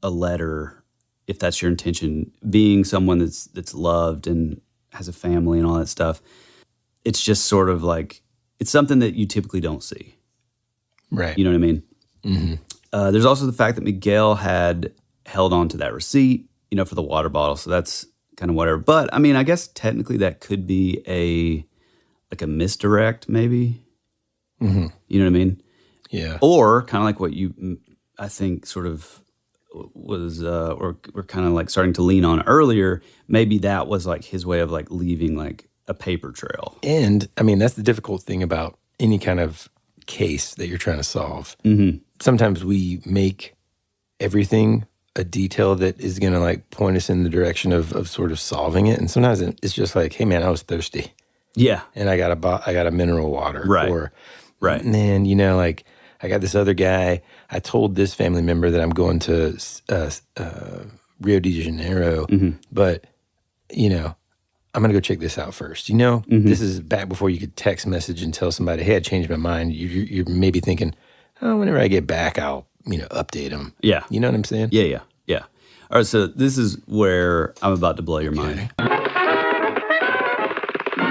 a letter if that's your intention, being someone that's loved and has a family and all that stuff. It's just sort of it's something that you typically don't see. Right. You know what I mean? Mm-hmm. There's also the fact that Miguel had held on to that receipt, for the water bottle. So that's kind of whatever. But I mean, I guess technically that could be a misdirect, maybe. Mm-hmm. You know what I mean? Yeah. Or kind of like what you, I think, sort of was, or we're kind of starting to lean on earlier. Maybe that was his way of leaving a paper trail. And I mean, that's the difficult thing about any kind of case that you're trying to solve. Mm-hmm. Sometimes we make everything a detail that is going to point us in the direction of sort of solving it. And sometimes it's just hey man, I was thirsty. Yeah. And I got a mineral water. Right. Or, right. Man, I got this other guy. I told this family member that I'm going to Rio de Janeiro, mm-hmm. but, I'm going to go check this out first. Mm-hmm. This is back before you could text message and tell somebody, hey, I changed my mind. You're maybe thinking, oh, whenever I get back, I'll, update them. Yeah. You know what I'm saying? Yeah. All right, so this is where I'm about to blow your mind.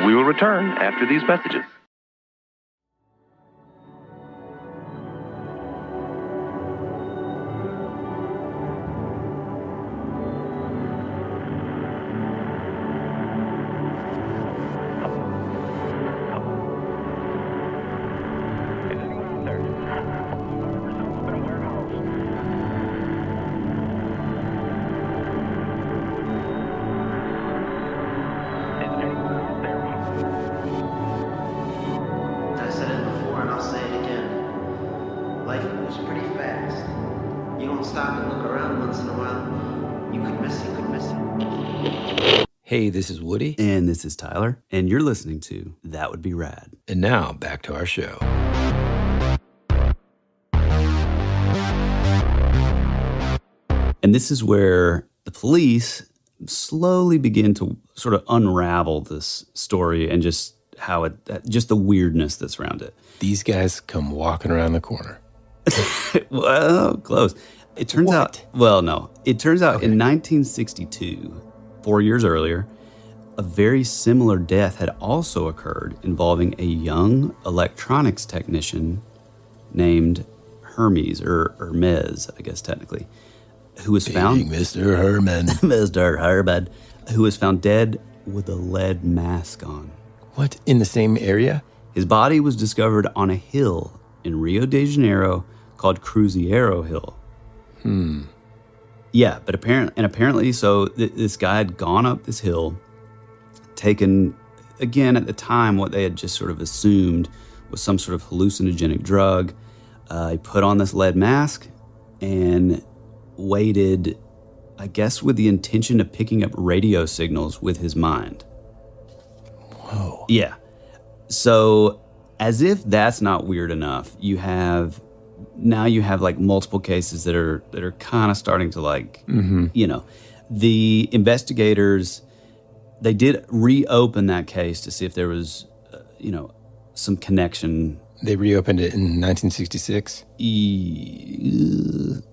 We will return after these messages. Hey, this is Woody. And this is Tyler. And you're listening to That Would Be Rad. And now, back to our show. And this is where the police slowly begin to sort of unravel this story and just just the weirdness that's around it. These guys come walking around the corner. Well, close. It turns out, in 1962, 4 years earlier, a very similar death had also occurred involving a young electronics technician named Hermes, or Hermes, I guess technically, who was found... Mr. Herman. Mr. Herman, who was found dead with a lead mask on. What? In the same area? His body was discovered on a hill in Rio de Janeiro called Cruzeiro Hill. Yeah, but apparently, so this guy had gone up this hill, taken, again, at the time, what they had just sort of assumed was some sort of hallucinogenic drug. He put on this lead mask and waited, I guess, with the intention of picking up radio signals with his mind. Whoa. Yeah. So, as if that's not weird enough, you have now you have like multiple cases that are kind of starting to like, the investigators, they did reopen that case to see if there was, some connection. They reopened it in 1966?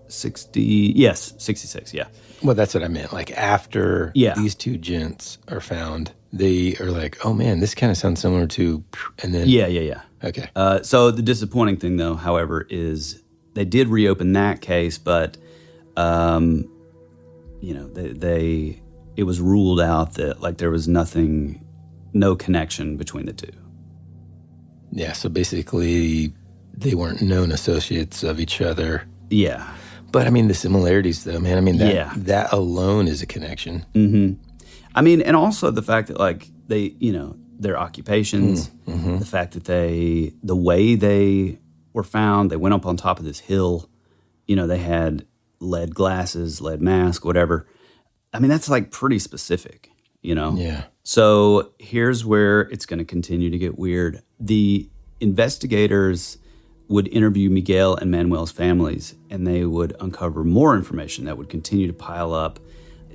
66, yeah. Well, that's what I meant. Like after these two gents are found, they are like, oh man, this kind of sounds similar to, and then. Yeah. Okay. So the disappointing thing though, however, is they did reopen that case, but, it was ruled out that like there was no connection between the two. Yeah, so basically they weren't known associates of each other. Yeah. But I mean, the similarities though, man, I mean, that alone is a connection. Mm-hmm. I mean, and also the fact that like they, their occupations, the fact that the way they were found, they went up on top of this hill, they had lead glasses, lead mask, whatever. I mean, that's like pretty specific, Yeah. So here's where it's going to continue to get weird. The investigators would interview Miguel and Manuel's families, and they would uncover more information that would continue to pile up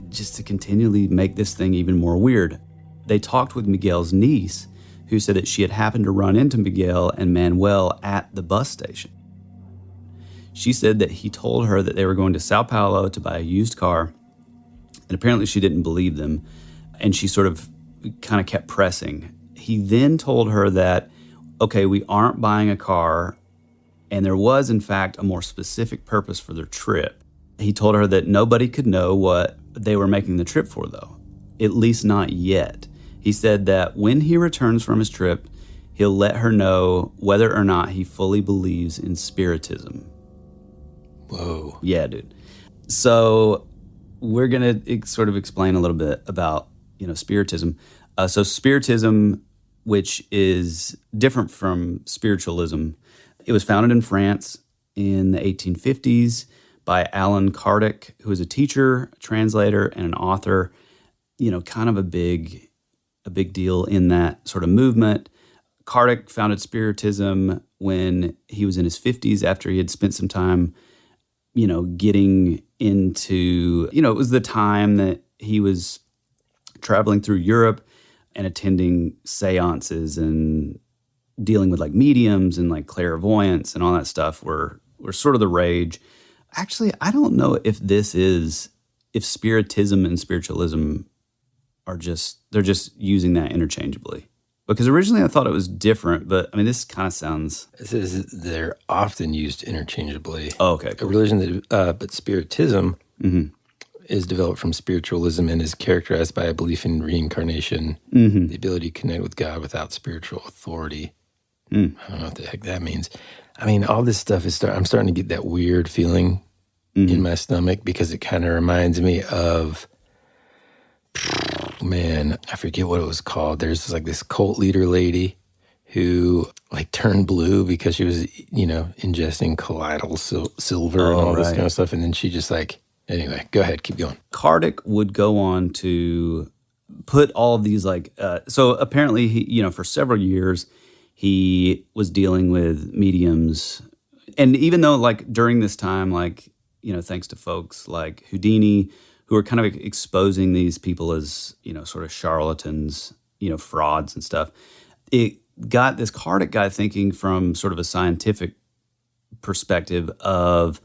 just to continually make this thing even more weird. They talked with Miguel's niece, who said that she had happened to run into Miguel and Manuel at the bus station. She said that he told her that they were going to Sao Paulo to buy a used car, and apparently she didn't believe them, and she sort of kind of kept pressing. He then told her that, okay, we aren't buying a car, and there was, in fact, a more specific purpose for their trip. He told her that nobody could know what they were making the trip for, though, at least not yet. He said that when he returns from his trip, he'll let her know whether or not he fully believes in spiritism. Whoa. Yeah, dude. So we're going to sort of explain a little bit about, spiritism. So spiritism, which is different from spiritualism, it was founded in France in the 1850s by Alan Kardec, who was a teacher, a translator, and an author, kind of a big deal in that sort of movement. Kardec founded Spiritism when he was in his 50s after he had spent some time, getting into, it was the time that he was traveling through Europe and attending seances and dealing with like mediums and like clairvoyance and all that stuff were sort of the rage. Actually, I don't know if spiritism and spiritualism they're just using that interchangeably. Because originally I thought it was different, but I mean, this kind of sounds... It says they're often used interchangeably. Oh, okay. Cool. A religion but spiritism is developed from spiritualism and is characterized by a belief in reincarnation, the ability to connect with God without spiritual authority. I don't know what the heck that means. I mean, all this stuff I'm starting to get that weird feeling in my stomach because it kind of reminds me of, man, I forget what it was called. There's like this cult leader lady who like turned blue because she was, ingesting colloidal silver and all this kind of stuff. And then she just like, anyway, go ahead, keep going. Kardec would go on to put all of these like, so apparently he, for several years, he was dealing with mediums. And even though like during this time, like, thanks to folks like Houdini, who are kind of exposing these people as, sort of charlatans, frauds and stuff, it got this Kardec guy thinking from sort of a scientific perspective of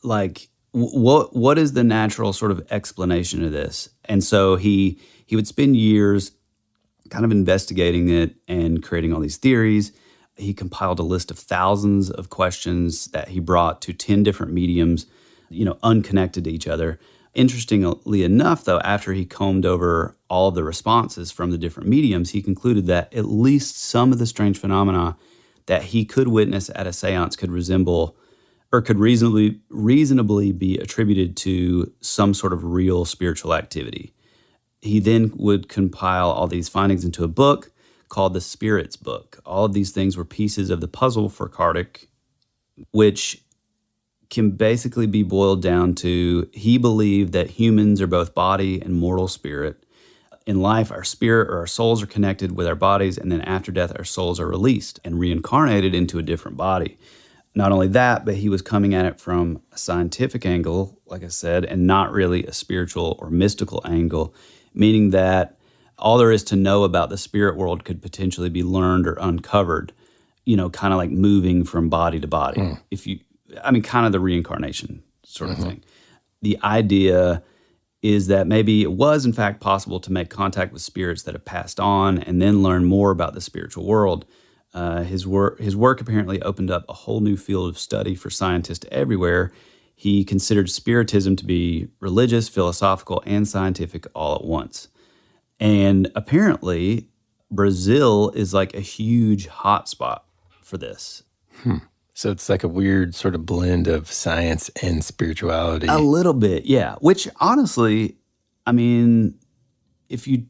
like, what is the natural sort of explanation of this? And so he would spend years kind of investigating it and creating all these theories. He compiled a list of thousands of questions that he brought to 10 different mediums, unconnected to each other. Interestingly enough, though, after he combed over all of the responses from the different mediums, he concluded that at least some of the strange phenomena that he could witness at a seance could resemble or could reasonably be attributed to some sort of real spiritual activity. He then would compile all these findings into a book called the Spirits Book. All of these things were pieces of the puzzle for Kardec, which can basically be boiled down to he believed that humans are both body and mortal spirit. In life, our spirit or our souls are connected with our bodies, and then after death, our souls are released and reincarnated into a different body. Not only that, but he was coming at it from a scientific angle, like I said, and not really a spiritual or mystical angle, meaning that all there is to know about the spirit world could potentially be learned or uncovered, kind of like moving from body to body. Kind of the reincarnation sort of thing. The idea is that maybe it was in fact possible to make contact with spirits that have passed on and then learn more about the spiritual world. His work apparently opened up a whole new field of study for scientists everywhere. He considered spiritism to be religious, philosophical, and scientific all at once. And apparently, Brazil is like a huge hotspot for this. So it's like a weird sort of blend of science and spirituality. A little bit, yeah. Which honestly, I mean, if you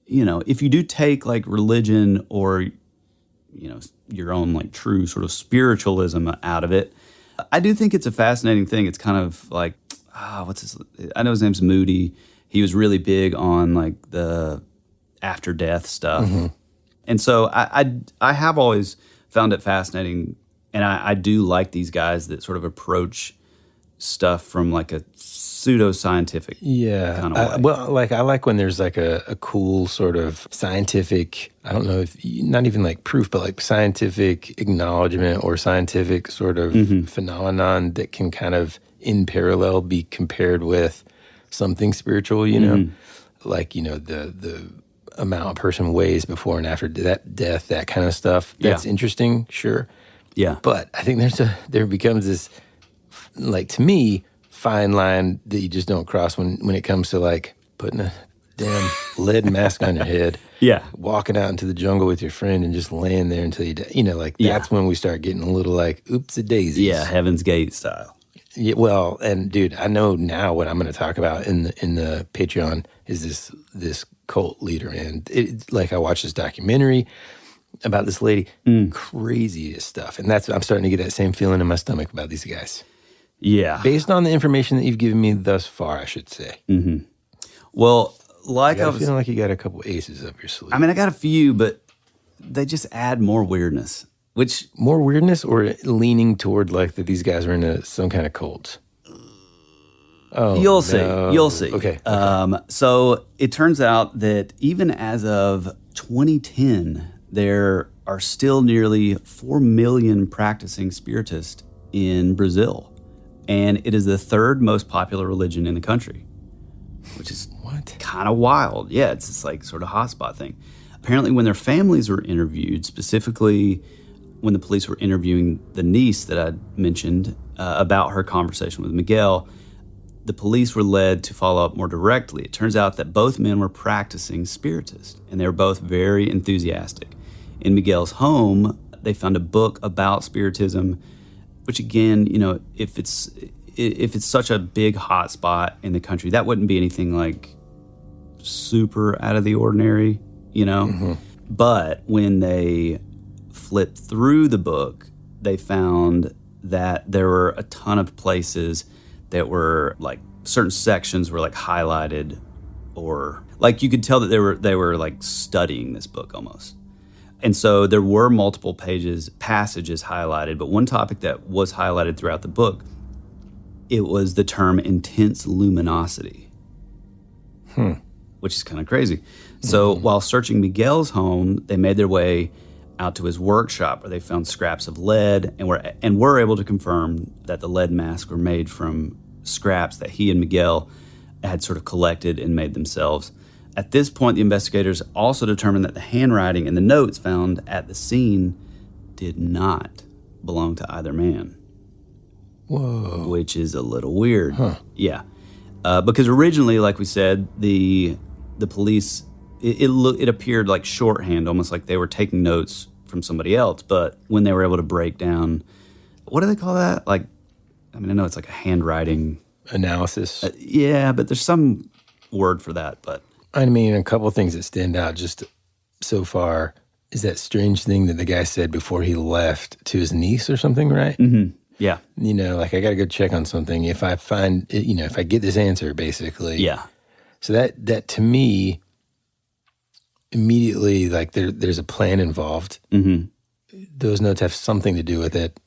do take like religion or your own like true sort of spiritualism out of it, I do think it's a fascinating thing. It's kind of like, I know his name's Moody. He was really big on like the after death stuff. And so I have always found it fascinating. And I do like these guys that sort of approach stuff from like a pseudo-scientific kind of way. I like when there's like a cool sort of scientific, I don't know if, not even like proof, but like scientific acknowledgement or scientific sort of phenomenon that can kind of in parallel be compared with something spiritual, like, the amount a person weighs before and after that death, that kind of stuff. That's interesting, sure. Yeah. But I think there becomes this, like, to me, fine line that you just don't cross when it comes to, like, putting a damn lead mask on your head. Yeah. Walking out into the jungle with your friend and just laying there until you die. That's when we start getting a little like, oops-a-daisies. Yeah, Heaven's Gate style. Yeah, well, and dude, I know now what I'm going to talk about in the Patreon is this cult leader. And I watched this documentary about this lady, craziest stuff. And I'm starting to get that same feeling in my stomach about these guys. Yeah. Based on the information that you've given me thus far, I should say. Well, I was feeling like you got a couple aces up your sleeve. I mean, I got a few, but they just add more weirdness. Which more weirdness or leaning toward like that these guys are in some kind of cult? Oh, You'll see. Okay. So it turns out that even as of 2010, there are still nearly 4 million practicing spiritists in Brazil. And it is the third most popular religion in the country, which is kind of wild. Yeah, it's this like sort of hotspot thing. Apparently when their families were interviewed, specifically when the police were interviewing the niece that I mentioned about her conversation with Miguel, the police were led to follow up more directly. It turns out that both men were practicing spiritists, and they were both very enthusiastic. In Miguel's home, they found a book about spiritism, which again, if it's such a big hot spot in the country, that wouldn't be anything like super out of the ordinary, But when they flipped through the book, they found that there were a ton of places that were like certain sections were like highlighted, or like you could tell that they were like studying this book almost. And so there were multiple passages highlighted, but one topic that was highlighted throughout the book, it was the term intense luminosity, which is kind of crazy. So while searching Miguel's home, they made their way out to his workshop where they found scraps of lead and were able to confirm that the lead masks were made from scraps that he and Miguel had sort of collected and made themselves. At this point, the investigators also determined that the handwriting and the notes found at the scene did not belong to either man. Whoa. Which is a little weird. Yeah. Because originally, like we said, the police, it appeared like shorthand, almost like they were taking notes from somebody else. But when they were able to break down, what do they call that? I know it's like a handwriting analysis. Yeah, but there's some word for that. But I mean, a couple of things that stand out just so far is that strange thing that the guy said before he left to his niece or something, right? Yeah. I got to go check on something. If I find, if I get this answer, basically. Yeah. So that to me, immediately, like there's a plan involved. Those notes have something to do with it.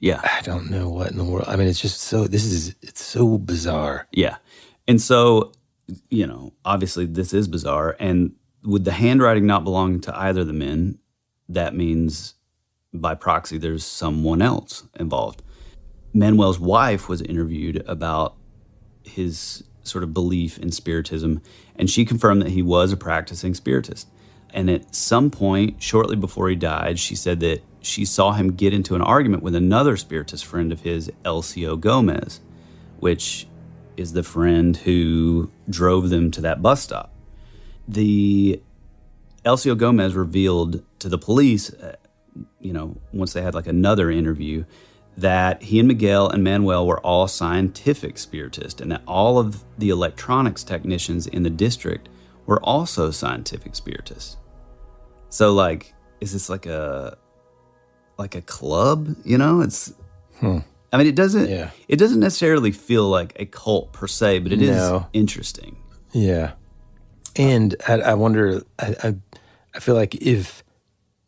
Yeah. I don't know what in the world. I mean, it's just it's so bizarre. Yeah. And so, obviously this is bizarre. And with the handwriting not belonging to either of the men, that means by proxy there's someone else involved. Manuel's wife was interviewed about his sort of belief in spiritism, and she confirmed that he was a practicing spiritist. And at some point, shortly before he died, she said that she saw him get into an argument with another spiritist friend of his, Elcio Gomez, which is the friend who drove them to that bus stop. The Elcio Gomez revealed to the police, once they had like another interview, that he and Miguel and Manuel were all scientific spiritists, and that all of the electronics technicians in the district were also scientific spiritists. So, like, is this like a club? It's. I mean, it doesn't necessarily feel like a cult per se, but it is interesting. Yeah, and I wonder. I feel like if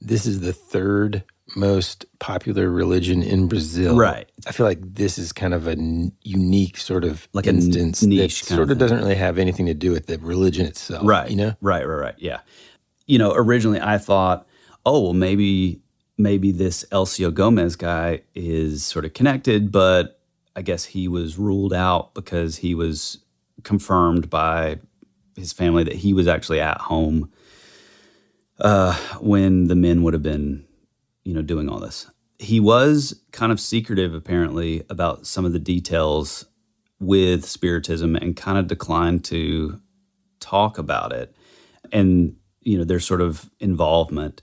this is the third most popular religion in Brazil, right? I feel like this is kind of a unique sort of like instance a niche that sort of doesn't really have anything to do with the religion itself, right? Right. Yeah. Originally I thought, oh well, maybe this Elcio Gomez guy is sort of connected, but I guess he was ruled out because he was confirmed by his family that he was actually at home when the men would have been, doing all this. He was kind of secretive, apparently, about some of the details with spiritism and kind of declined to talk about it. And, their sort of involvement.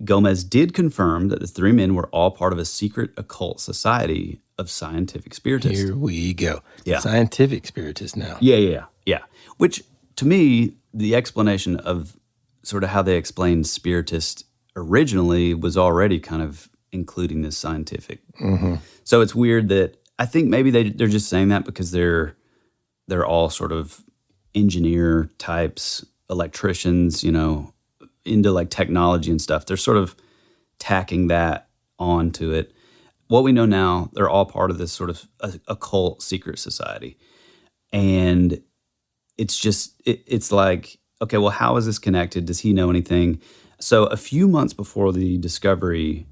Gomez did confirm that the three men were all part of a secret occult society of scientific spiritists. Here we go. Yeah. Scientific spiritists now. Yeah. Which, to me, the explanation of sort of how they explained spiritist originally was already kind of including this scientific. Mm-hmm. So it's weird that I think maybe they're just saying that because they're all sort of engineer types, electricians, into like technology and stuff. They're sort of tacking that onto it. What we know now, they're all part of this sort of occult secret society. And it's just, it's like, okay, well, how is this connected? Does he know anything? So a few months before the discovery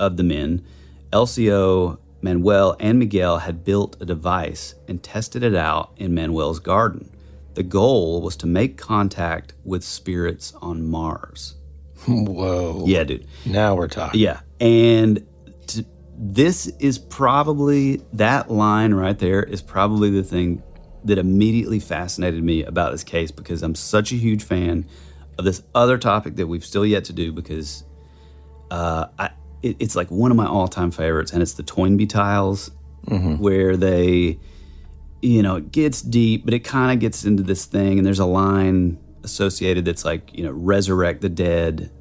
of the men, Elcio, Manuel, and Miguel had built a device and tested it out in Manuel's garden. The goal was to make contact with spirits on Mars. Whoa. Yeah, dude. Now we're talking. Yeah. And this is probably, that line right there is probably the thing that immediately fascinated me about this case, because I'm such a huge fan of this other topic that we've still yet to do, because it's like one of my all-time favorites, and it's the Toynbee tiles, where they, it gets deep, but it kind of gets into this thing, and there's a line associated that's like, resurrect the dead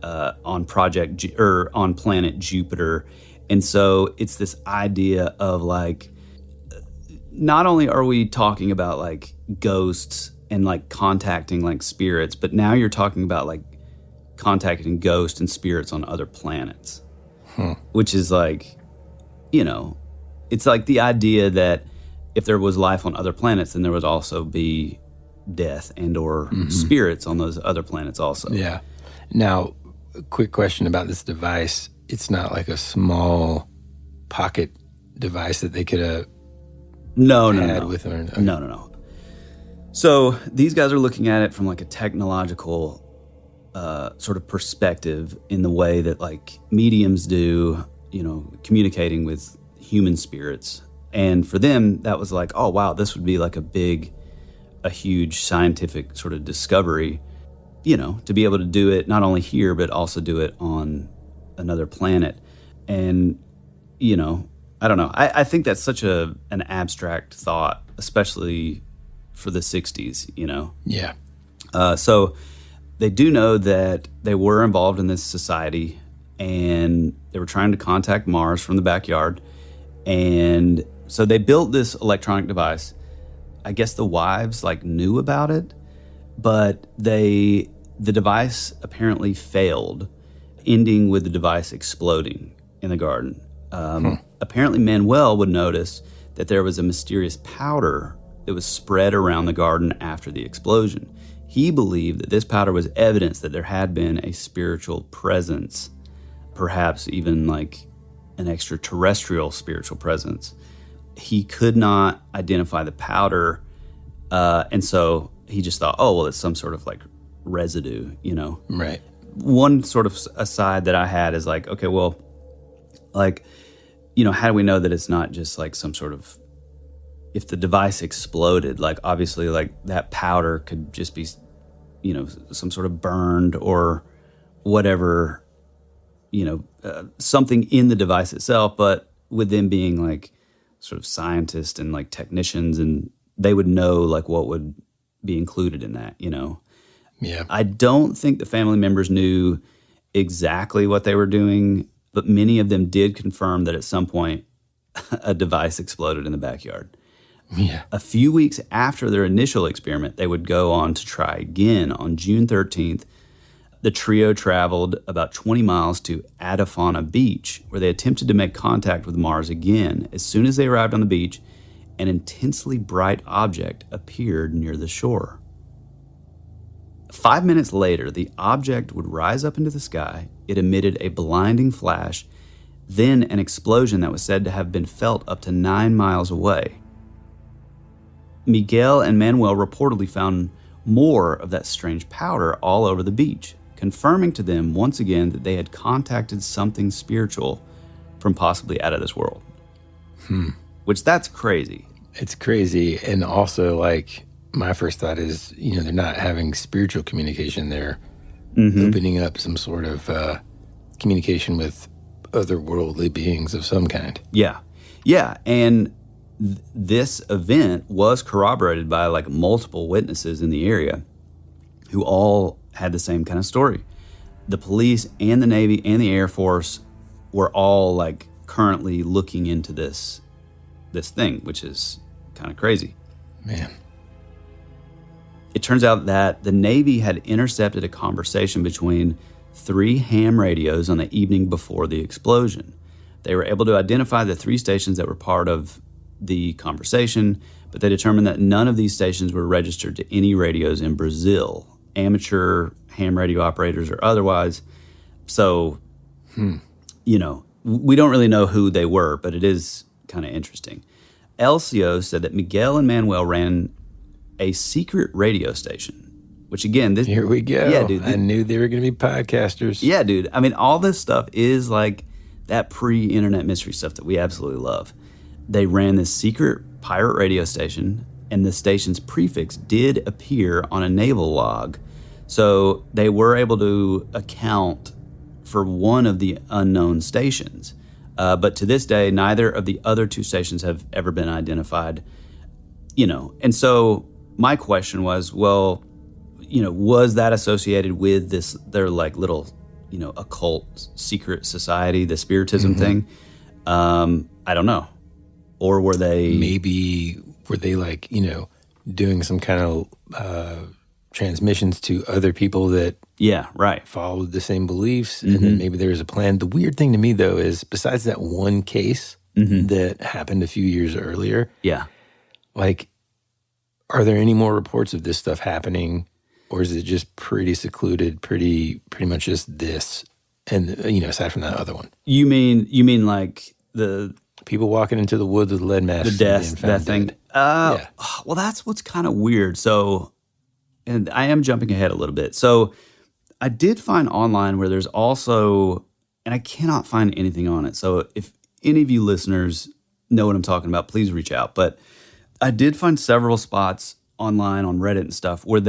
on on planet Jupiter. And so it's this idea of like, not only are we talking about like ghosts and like contacting like spirits, but now you're talking about like contacting ghosts and spirits on other planets, which is like, it's like the idea that if there was life on other planets, then there would also be death and or spirits on those other planets also. Yeah. Now, a quick question about this device. It's not like a small pocket device that they could have had with them. Okay. No. So these guys are looking at it from like a technological sort of perspective, in the way that like mediums do, communicating with human spirits. And for them, that was like, oh wow, this would be like a huge scientific sort of discovery, to be able to do it not only here, but also do it on another planet. And, I don't know. I think that's such an abstract thought, especially for the 60s, Yeah. So they do know that they were involved in this society, and they were trying to contact Mars from the backyard. And so they built this electronic device. I guess the wives like knew about it, but the device apparently failed, ending with the device exploding in the garden. Apparently Manuel would notice that there was a mysterious powder that was spread around the garden after the explosion. He believed that this powder was evidence that there had been a spiritual presence, perhaps even like an extraterrestrial spiritual presence. He could not identify the powder, and so he just thought, oh, well, it's some sort of like residue, you know? Right. One sort of aside that I had is like, okay, well, like, you know, how do we know that it's not just like some sort of, if the device exploded, like obviously like that powder could just be, you know, some sort of burned or whatever, you know, something in the device itself, but with them being like sort of scientists and like technicians, and they would know like what would be included in that, you know? Yeah. I don't think the family members knew exactly what they were doing, but many of them did confirm that at some point a device exploded in the backyard. Yeah. A few weeks after their initial experiment, they would go on to try again. On June 13th, the trio traveled about 20 miles to Adafana Beach, where they attempted to make contact with Mars again. As soon as they arrived on the beach, an intensely bright object appeared near the shore. 5 minutes later, the object would rise up into the sky. It emitted a blinding flash, then an explosion that was said to have been felt up to 9 miles away. Miguel and Manuel reportedly found more of that strange powder all over the beach, confirming to them once again that they had contacted something spiritual from possibly out of this world. Which, that's crazy. It's crazy. And also, like, my first thought is, you know, they're not having spiritual communication. They're opening up some sort of communication with otherworldly beings of some kind. Yeah. Yeah. And this event was corroborated by like multiple witnesses in the area who all had the same kind of story. The police and the Navy and the Air Force were all like currently looking into this thing, which is kind of crazy. Man. It turns out that the Navy had intercepted a conversation between 3 ham radios on the evening before the explosion. They were able to identify the 3 stations that were part of the conversation, but they determined that none of these stations were registered to any radios in Brazil, amateur ham radio operators or otherwise. So, you know, we don't really know who they were, but it is kind of interesting. Elcio said that Miguel and Manuel ran a secret radio station, which again, this, here we go. Yeah, dude. I knew they were going to be podcasters. Yeah, dude. I mean, all this stuff is like that pre-internet mystery stuff that we absolutely love. They ran this secret pirate radio station, and the station's prefix did appear on a naval log. So they were able to account for one of the unknown stations. But to this day, neither of the other 2 stations have ever been identified. You know, and so my question was, well, you know, was that associated with this, their like little, you know, occult secret society, the spiritism thing? I don't know. Or were they... Maybe were they like, you know, doing some kind of transmissions to other people that followed the same beliefs, and then maybe there was a plan. The weird thing to me, though, is besides that one case that happened a few years earlier, like, are there any more reports of this stuff happening, or is it just pretty secluded, pretty much just this, and, you know, aside from that other one? You mean like the... People walking into the woods with lead masks. The death, that thing. Yeah. Well, that's what's kind of weird. So, and I am jumping ahead a little bit. So I did find online where there's also, and I cannot find anything on it. So if any of you listeners know what I'm talking about, please reach out. But I did find several spots online on Reddit and stuff where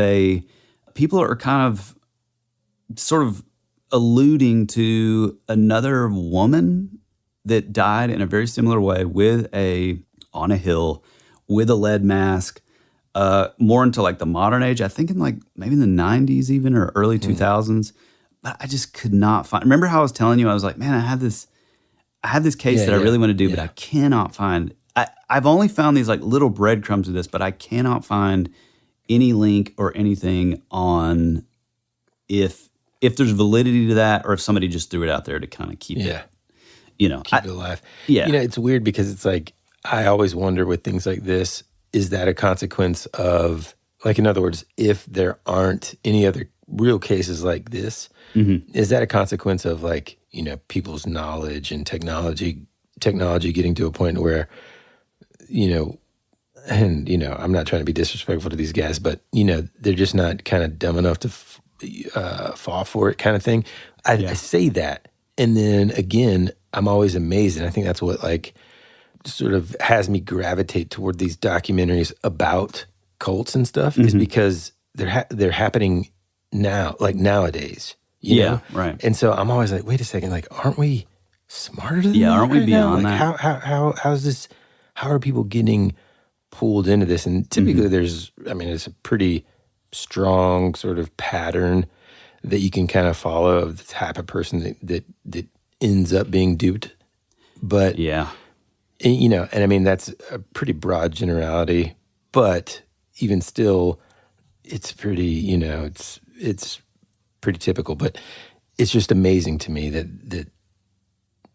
people are kind of sort of alluding to another woman that died in a very similar way on a hill with a lead mask, more into like the modern age, I think in like maybe in the 90s even, or early 2000s. But I just could not find, remember how I was telling you, I was like, man, I have this case that I really want to do, but I cannot find, I've only found these like little breadcrumbs of this, but I cannot find any link or anything on if there's validity to that, or if somebody just threw it out there to kind of keep it. keep it alive. Yeah. It's weird because it's like, I always wonder with things like this, is that a consequence of, like, in other words, if there aren't any other real cases like this, is that a consequence of, like, people's knowledge and technology getting to a point where, and, I'm not trying to be disrespectful to these guys, but, they're just not kind of dumb enough to fall for it kind of thing. I say that. And then again, I'm always amazed. And I think that's what, like, sort of has me gravitate toward these documentaries about cults and stuff is because they're happening now, like nowadays. You know? Right. And so I'm always like, wait a second, like, aren't we smarter than that? Yeah, aren't we right now? beyond like, that? How's this? How are people getting pulled into this? And typically, it's a pretty strong sort of pattern that you can kind of follow of the type of person that ends up being duped. But and I mean, that's a pretty broad generality, but even still, it's pretty, it's pretty typical. But it's just amazing to me that,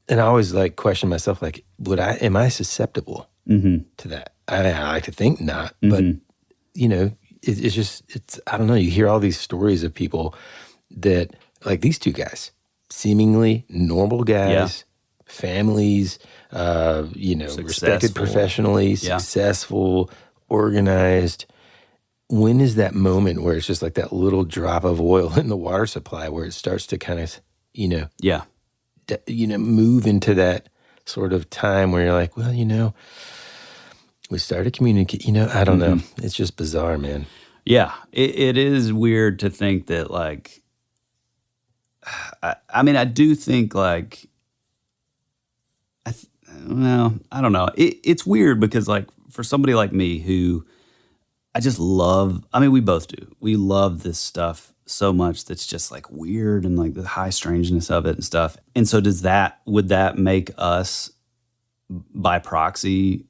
and I always like question myself, like, am I susceptible to that? I like to think not, but it's just, I don't know. You hear all these stories of people that, like these two guys, seemingly normal guys, families, respected professionally, successful, organized. When is that moment where it's just like that little drop of oil in the water supply where it starts to kind of, move into that sort of time where you're like, well, we started communicating, I don't know. It's just bizarre, man. Yeah, it is weird to think that, like, I do think, like, I don't know. It's weird because, like, for somebody like me who I just love, we both do. We love this stuff so much that's just, like, weird and, like, the high strangeness of it and stuff. And so would that make us, by proxy,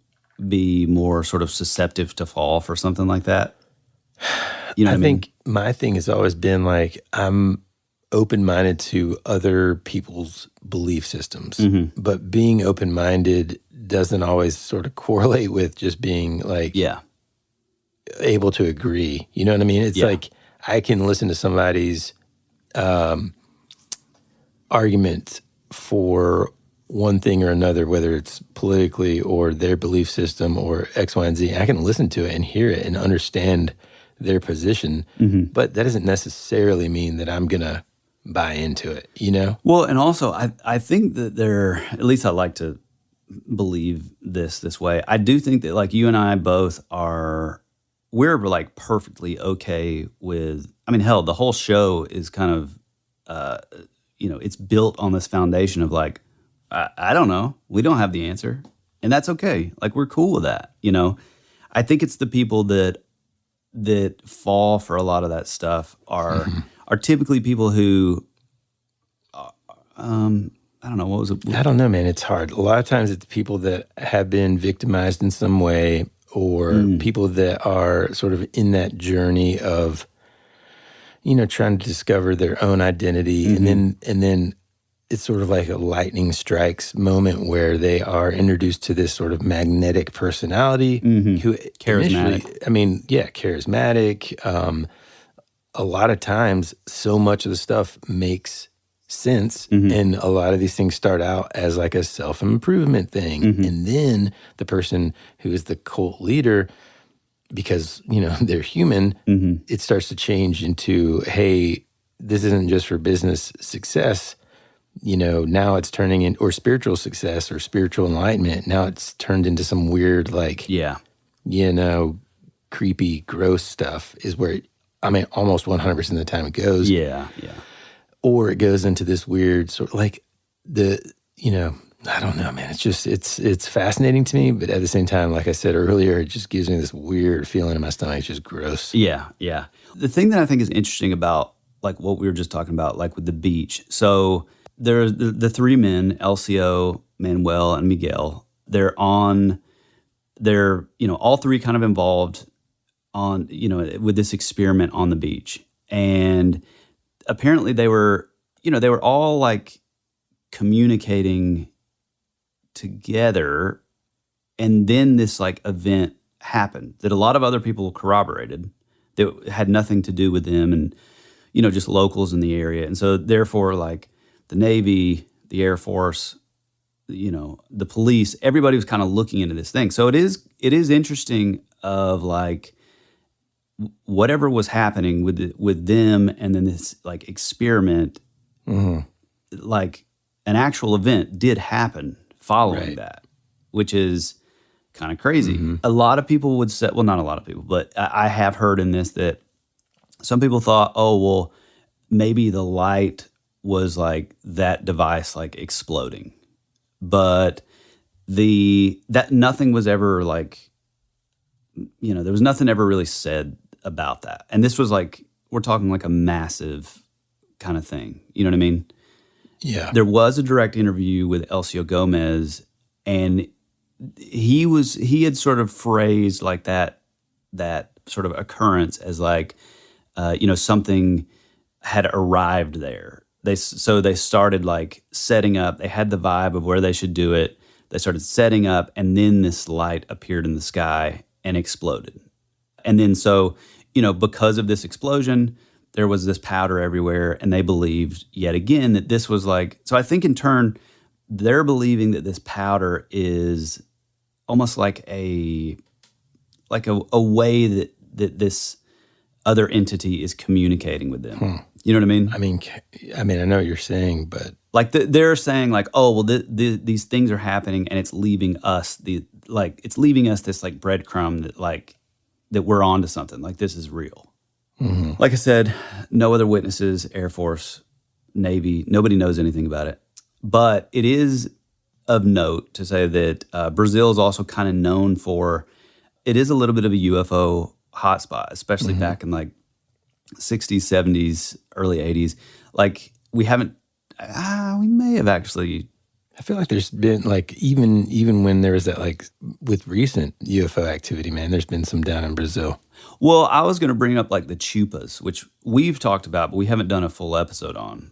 be more sort of susceptible to fall for something like that? I think my thing has always been, like, I'm open-minded to other people's belief systems, but being open-minded doesn't always sort of correlate with just being, like, able to agree. You know what I mean? It's like I can listen to somebody's argument for one thing or another, whether it's politically or their belief system or X, Y, and Z. I can listen to it and hear it and understand their position, but that doesn't necessarily mean that I'm going to buy into it, Well, and also I think that at least I like to believe this way. I do think that, like, you and I both we're like perfectly okay with, hell, the whole show is kind of, it's built on this foundation of, like, I don't know. We don't have the answer. And that's okay. Like, we're cool with that, I think it's the people that fall for a lot of that stuff are typically people who, I don't know, what was it? I don't know, man. It's hard. A lot of times it's people that have been victimized in some way, or people that are sort of in that journey of, trying to discover their own identity. And then it's sort of like a lightning strikes moment where they are introduced to this sort of magnetic personality who charismatic. Charismatic. A lot of times, so much of the stuff makes sense, and a lot of these things start out as like a self-improvement thing, and then the person who is the cult leader, because they're human, it starts to change into, hey, this isn't just for business success. Now it's turning in, or spiritual success or spiritual enlightenment. Now it's turned into some weird, like, creepy, gross stuff is where almost 100% of the time it goes. Yeah. Or it goes into this weird sort of, like, I don't know, man. It's just, it's fascinating to me, but at the same time, like I said earlier, it just gives me this weird feeling in my stomach. It's just gross. Yeah. The thing that I think is interesting about, like, what we were just talking about, like, with the beach. So there's the three men, LCO, Manuel, and Miguel. They're all three kind of involved on, with this experiment on the beach. And apparently they were all, like, communicating together, and then this like event happened that a lot of other people corroborated that had nothing to do with them and, you know, just locals in the area. And so therefore, like the Navy, the Air Force, you know, the police, everybody was kind of looking into this thing. So it is interesting of like whatever was happening with them, and then this like experiment, like an actual event did happen following that, which is kind of crazy. A lot of people would say, well, not a lot of people, but I have heard in this that some people thought, oh, well, maybe the light was like that device like exploding, but that nothing was ever like, you know, there was nothing ever really said about that. And this was like, we're talking like a massive kind of thing. You know what I mean? Yeah. There was a direct interview with Elcio Gomez, and he had sort of phrased like that sort of occurrence as like, you know, something had arrived there. They started like setting up. They had the vibe of where they should do it. They started setting up, and then this light appeared in the sky and exploded. And then so, you know, because of this explosion, there was this powder everywhere, and they believed yet again that this was like, so I think in turn, they're believing that this powder is almost like a way that this other entity is communicating with them. You know what I mean? I mean, I know what you're saying, but like they're saying like, oh, well, these things are happening, and it's leaving us it's leaving us this like breadcrumb that we're onto something. Like this is real. Like I said, no other witnesses, Air Force, Navy, nobody knows anything about it. But it is of note to say that Brazil is also kind of known for, it is a little bit of a UFO hotspot, especially back in like 60s, 70s, early 80s. Like we may have actually. I feel like there's been like, even when there was that like with recent UFO activity, man, there's been some down in Brazil. Well, I was going to bring up like the chupas, which we've talked about, but we haven't done a full episode on,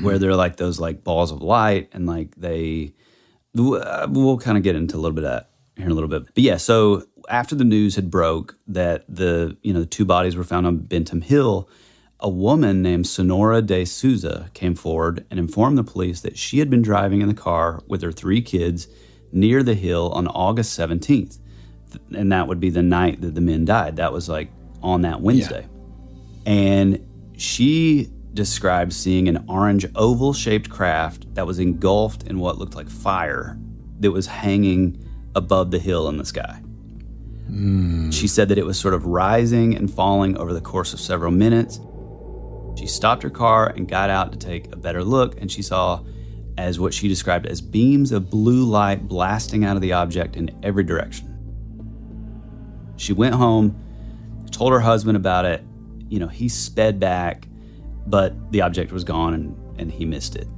where they're like those like balls of light, and like we'll kind of get into a little bit of that here in a little bit. But yeah, so after the news had broke that the two bodies were found on Vintém Hill, a woman named Sonora de Souza came forward and informed the police that she had been driving in the car with her 3 kids near the hill on August 17th. And that would be the night that the men died. That was like on that Wednesday. Yeah. And she described seeing an orange oval-shaped craft that was engulfed in what looked like fire that was hanging above the hill in the sky. She said that it was sort of rising and falling over the course of several minutes. She stopped her car and got out to take a better look, and she saw as what she described as beams of blue light blasting out of the object in every direction. She went home, told her husband about it. You know, he sped back, but the object was gone and he missed it.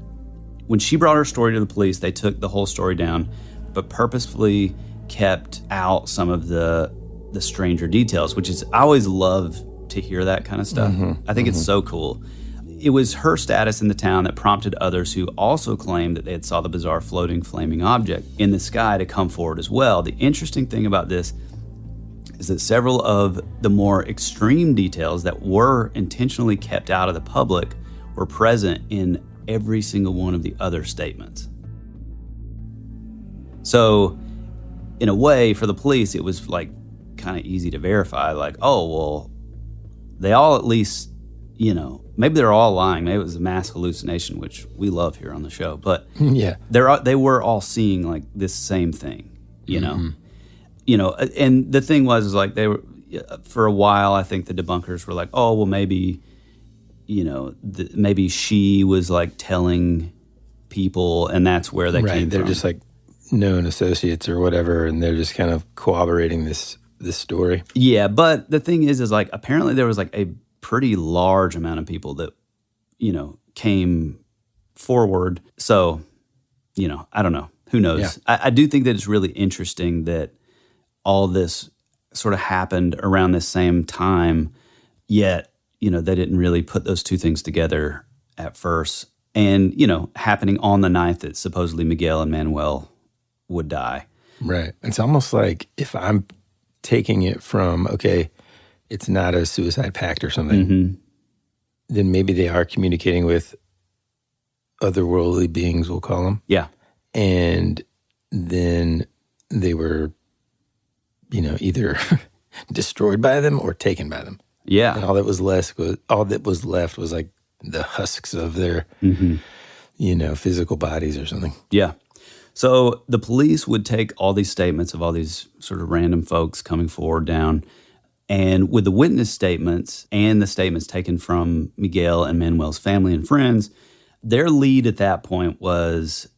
When she brought her story to the police, they took the whole story down, but purposefully kept out some of the stranger details, which is, I always love to hear that kind of stuff. I think it's so cool. It was her status in the town that prompted others who also claimed that they had saw the bizarre floating flaming object in the sky to come forward as well. The interesting thing about this is that several of the more extreme details that were intentionally kept out of the public were present in every single one of the other statements. So in a way, for the police, it was like kind of easy to verify, like, oh, well, they all at least, you know, maybe they're all lying. Maybe it was a mass hallucination, which we love here on the show. But yeah, they were all seeing like this same thing, you know. You know, and the thing was like they were, for a while, I think the debunkers were like, oh, well, maybe, you know, maybe she was like telling people, and that's where they came They're from. just like known associates or whatever, and they're just kind of corroborating this story. Yeah, but the thing is like apparently there was like a pretty large amount of people that, you know, came forward. So, you know, I don't know. Who knows? Yeah. I do think that it's really interesting that all this sort of happened around this same time, yet, you know, they didn't really put those two things together at first. And, you know, happening on the night that supposedly Miguel and Manuel would die. Right. It's almost like if I'm taking it from, okay, it's not a suicide pact or something, then maybe they are communicating with otherworldly beings, we'll call them. Yeah. And then they were, either destroyed by them or taken by them. Yeah. And all that was left was like the husks of their, physical bodies or something. Yeah. So the police would take all these statements of all these sort of random folks coming forward down, and with the witness statements and the statements taken from Miguel and Manuel's family and friends, their lead at that point was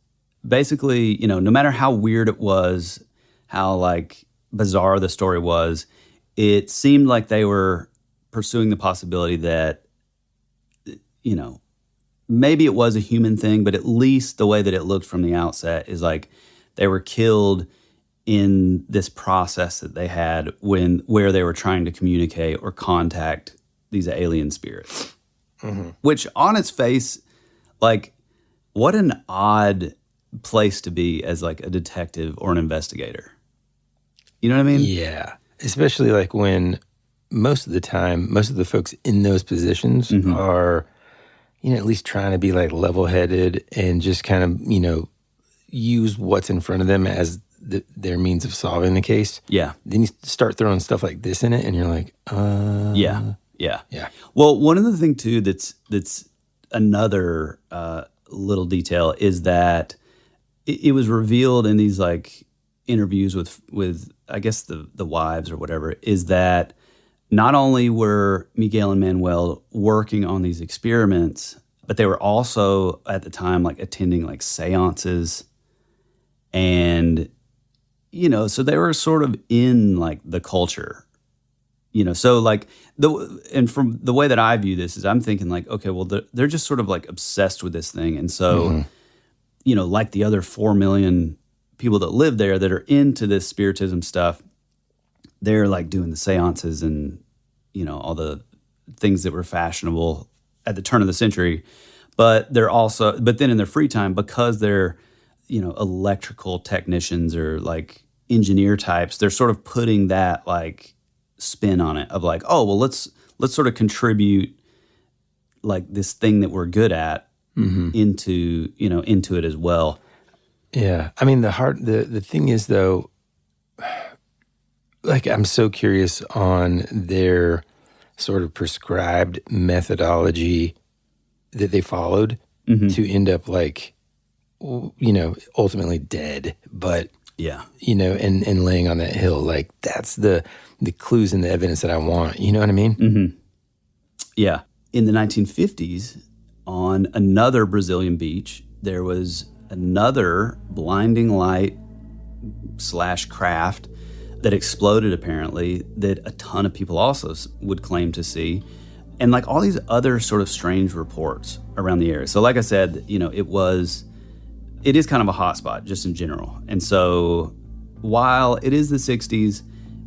basically, no matter how weird it was, how like bizarre the story was, it seemed like they were pursuing the possibility that, maybe it was a human thing, but at least the way that it looked from the outset is like they were killed in this process that they had where they were trying to communicate or contact these alien spirits. Which on its face, like, what an odd place to be as like a detective or an investigator. You know what I mean? Yeah. Especially like when most of the time, most of the folks in those positions are, at least trying to be like level-headed and just kind of, use what's in front of them as their means of solving the case. Yeah. Then you start throwing stuff like this in it and you're like, Yeah. Yeah. Well, one other thing too that's another little detail is that it was revealed in these like interviews with I guess the wives or whatever, is that not only were Miguel and Manuel working on these experiments, but they were also at the time like attending like seances, and so they were sort of in like the culture, so like and from the way that I view this is I'm thinking like, okay, well they're just sort of like obsessed with this thing, and so like the other 4 million people that live there that are into this spiritism stuff, they're like doing the seances and, all the things that were fashionable at the turn of the century. But then in their free time, because they're, electrical technicians or like engineer types, they're sort of putting that like spin on it of like, oh, well, let's sort of contribute like this thing that we're good at into it as well. Yeah. I mean, the thing is though, like, I'm so curious on their sort of prescribed methodology that they followed to end up like, ultimately dead. But, and laying on that hill, like that's the clues and the evidence that I want. You know what I mean? Yeah. In the 1950s, on another Brazilian beach, there was another blinding light / craft that exploded apparently, that a ton of people also would claim to see, and like all these other sort of strange reports around the area. So like I said, it is kind of a hot spot just in general. And so while it is the 60s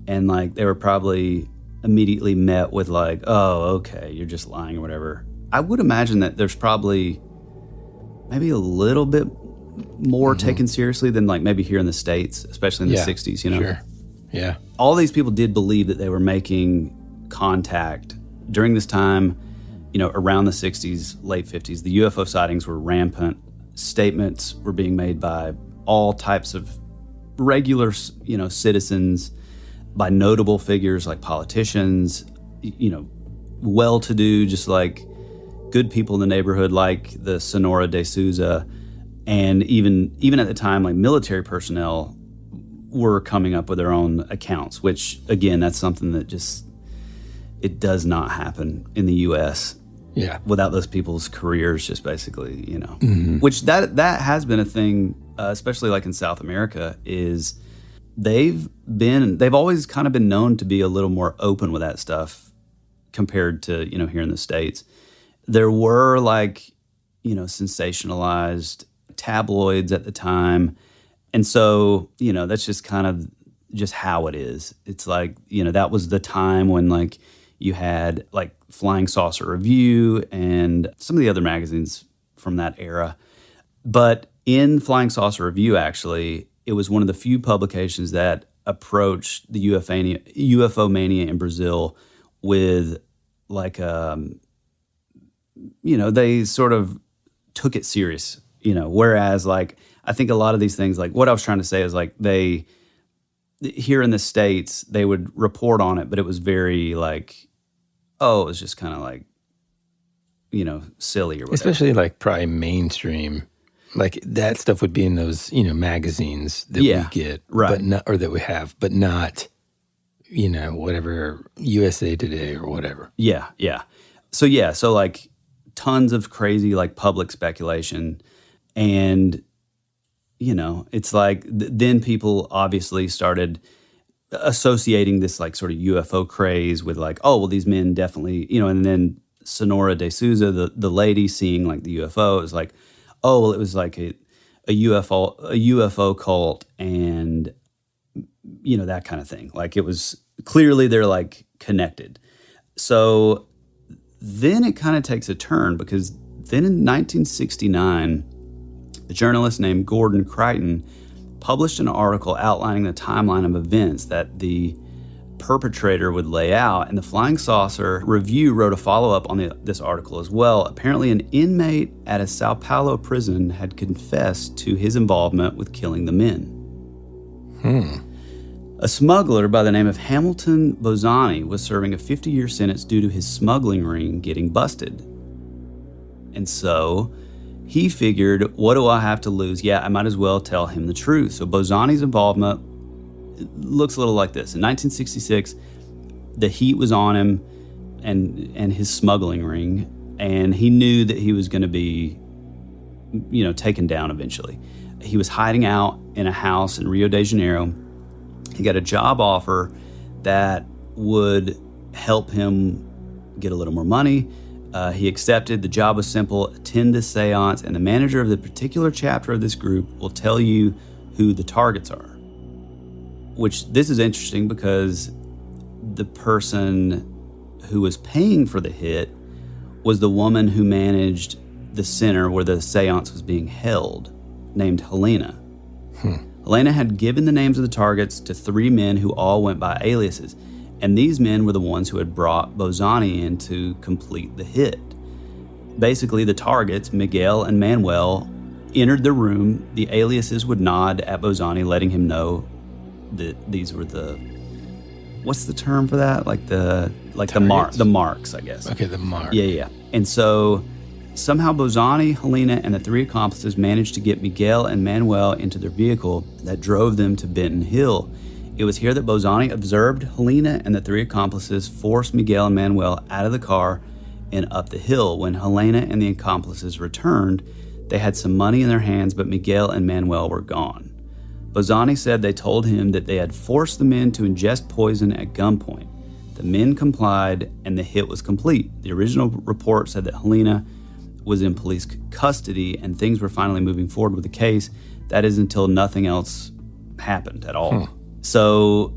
and like they were probably immediately met with like, oh, okay, you're just lying or whatever, I would imagine that there's probably maybe a little bit more taken seriously than like maybe here in the States, especially in the 60s, Sure. Yeah. All these people did believe that they were making contact during this time, around the 60s, late 50s. The UFO sightings were rampant. Statements were being made by all types of regular, citizens, by notable figures like politicians, well-to-do, just like good people in the neighborhood, like the Sonora de Souza, and even at the time, like military personnel were coming up with their own accounts, which again, that's something that just, it does not happen in the U.S. Yeah. Without those people's careers, just basically, which that has been a thing, especially like in South America, is they've always kind of been known to be a little more open with that stuff compared to, here in the States. There were like, sensationalized tabloids at the time. And so, that's just kind of just how it is. It's like, that was the time when like you had like Flying Saucer Review and some of the other magazines from that era. But in Flying Saucer Review, actually, it was one of the few publications that approached the UFO mania in Brazil with like, they sort of took it serious, whereas like, I think a lot of these things, like what I was trying to say is like here in the States, they would report on it, but it was very like, it was just kind of like, silly or whatever. Especially like probably mainstream. Like that stuff would be in those, magazines that we get, right. but not, or that we have, but not, whatever, USA Today or whatever. Yeah. So like tons of crazy like public speculation, and it's like then people obviously started associating this like sort of UFO craze with like, oh well, these men definitely, and then Sonora de Souza, the lady seeing like the UFO, is like, oh well, it was like a UFO cult, and that kind of thing. Like it was clearly they're like connected. So then it kind of takes a turn, because then in 1969, a journalist named Gordon Crichton published an article outlining the timeline of events that the perpetrator would lay out, and the Flying Saucer Review wrote a follow-up on this article as well. Apparently, an inmate at a Sao Paulo prison had confessed to his involvement with killing the men. A smuggler by the name of Hamilton Bozani was serving a 50-year sentence due to his smuggling ring getting busted. And so he figured, what do I have to lose? Yeah, I might as well tell him the truth. So Bozani's involvement looks a little like this. In 1966, the heat was on him and his smuggling ring, and he knew that he was going to be, taken down eventually. He was hiding out in a house in Rio de Janeiro. He got a job offer that would help him get a little more money. He accepted. The job was simple: attend this seance, and the manager of the particular chapter of this group will tell you who the targets are. Which, this is interesting because the person who was paying for the hit was the woman who managed the center where the seance was being held, named Helena. Helena had given the names of the targets to 3 men who all went by aliases, and these men were the ones who had brought Bozani in to complete the hit. Basically, the targets, Miguel and Manuel, entered the room. The aliases would nod at Bozani, letting him know that these were what's the term for that? The marks, I guess. Okay, the mark. Yeah. And so somehow Bozani, Helena, and the 3 accomplices managed to get Miguel and Manuel into their vehicle that drove them to Vintém Hill. It was here that Bozani observed Helena and the 3 accomplices force Miguel and Manuel out of the car and up the hill. When Helena and the accomplices returned, they had some money in their hands, but Miguel and Manuel were gone. Bozani said they told him that they had forced the men to ingest poison at gunpoint. The men complied, and the hit was complete. The original report said that Helena was in police custody, and things were finally moving forward with the case. That is until nothing else happened at all. So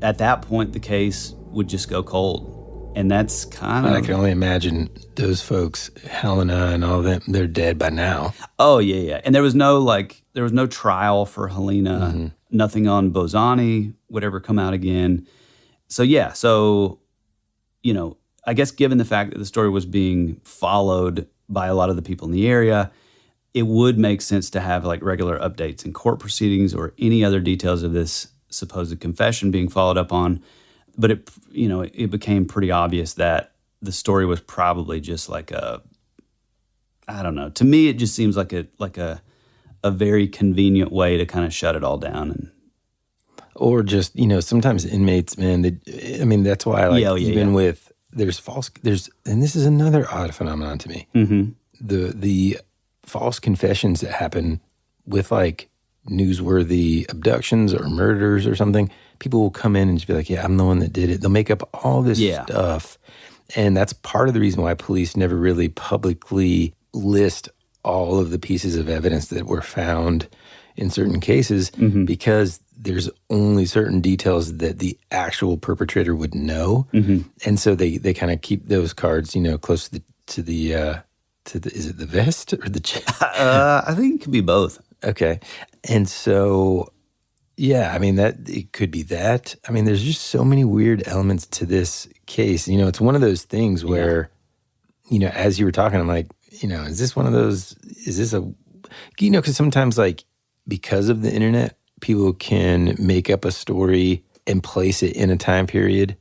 at that point, the case would just go cold. And that's kind of... I can only imagine those folks, Helena and all of them, they're dead by now. Oh, yeah. And there was no trial for Helena. Mm-hmm. Nothing on Bozani would ever come out again. So, yeah. So, I guess given the fact that the story was being followed by a lot of the people in the area, it would make sense to have like regular updates in court proceedings or any other details of this supposed confession being followed up on. But it became pretty obvious that the story was probably just like I don't know. To me, it just seems like a very convenient way to kind of shut it all down. Or just, sometimes inmates, man, that's why with, and this is another odd phenomenon to me. Mm-hmm. The false confessions that happen with like newsworthy abductions or murders or something, people will come in and just be like, yeah, I'm the one that did it. They'll make up all this stuff. And that's part of the reason why police never really publicly list all of the pieces of evidence that were found in certain cases, mm-hmm. because there's only certain details that the actual perpetrator would know. Mm-hmm. And so they kind of keep those cards, close to the is it the vest or the chest? I think it could be both. Okay. And so Yeah, I mean, that it could be that. I mean, there's just so many weird elements to this case. You know, it's one of those things where, you know, as you were talking, I'm like, you know, is this one of those, is this a, you know, because sometimes, like, because of the internet, people can make up a story and place it in a time period.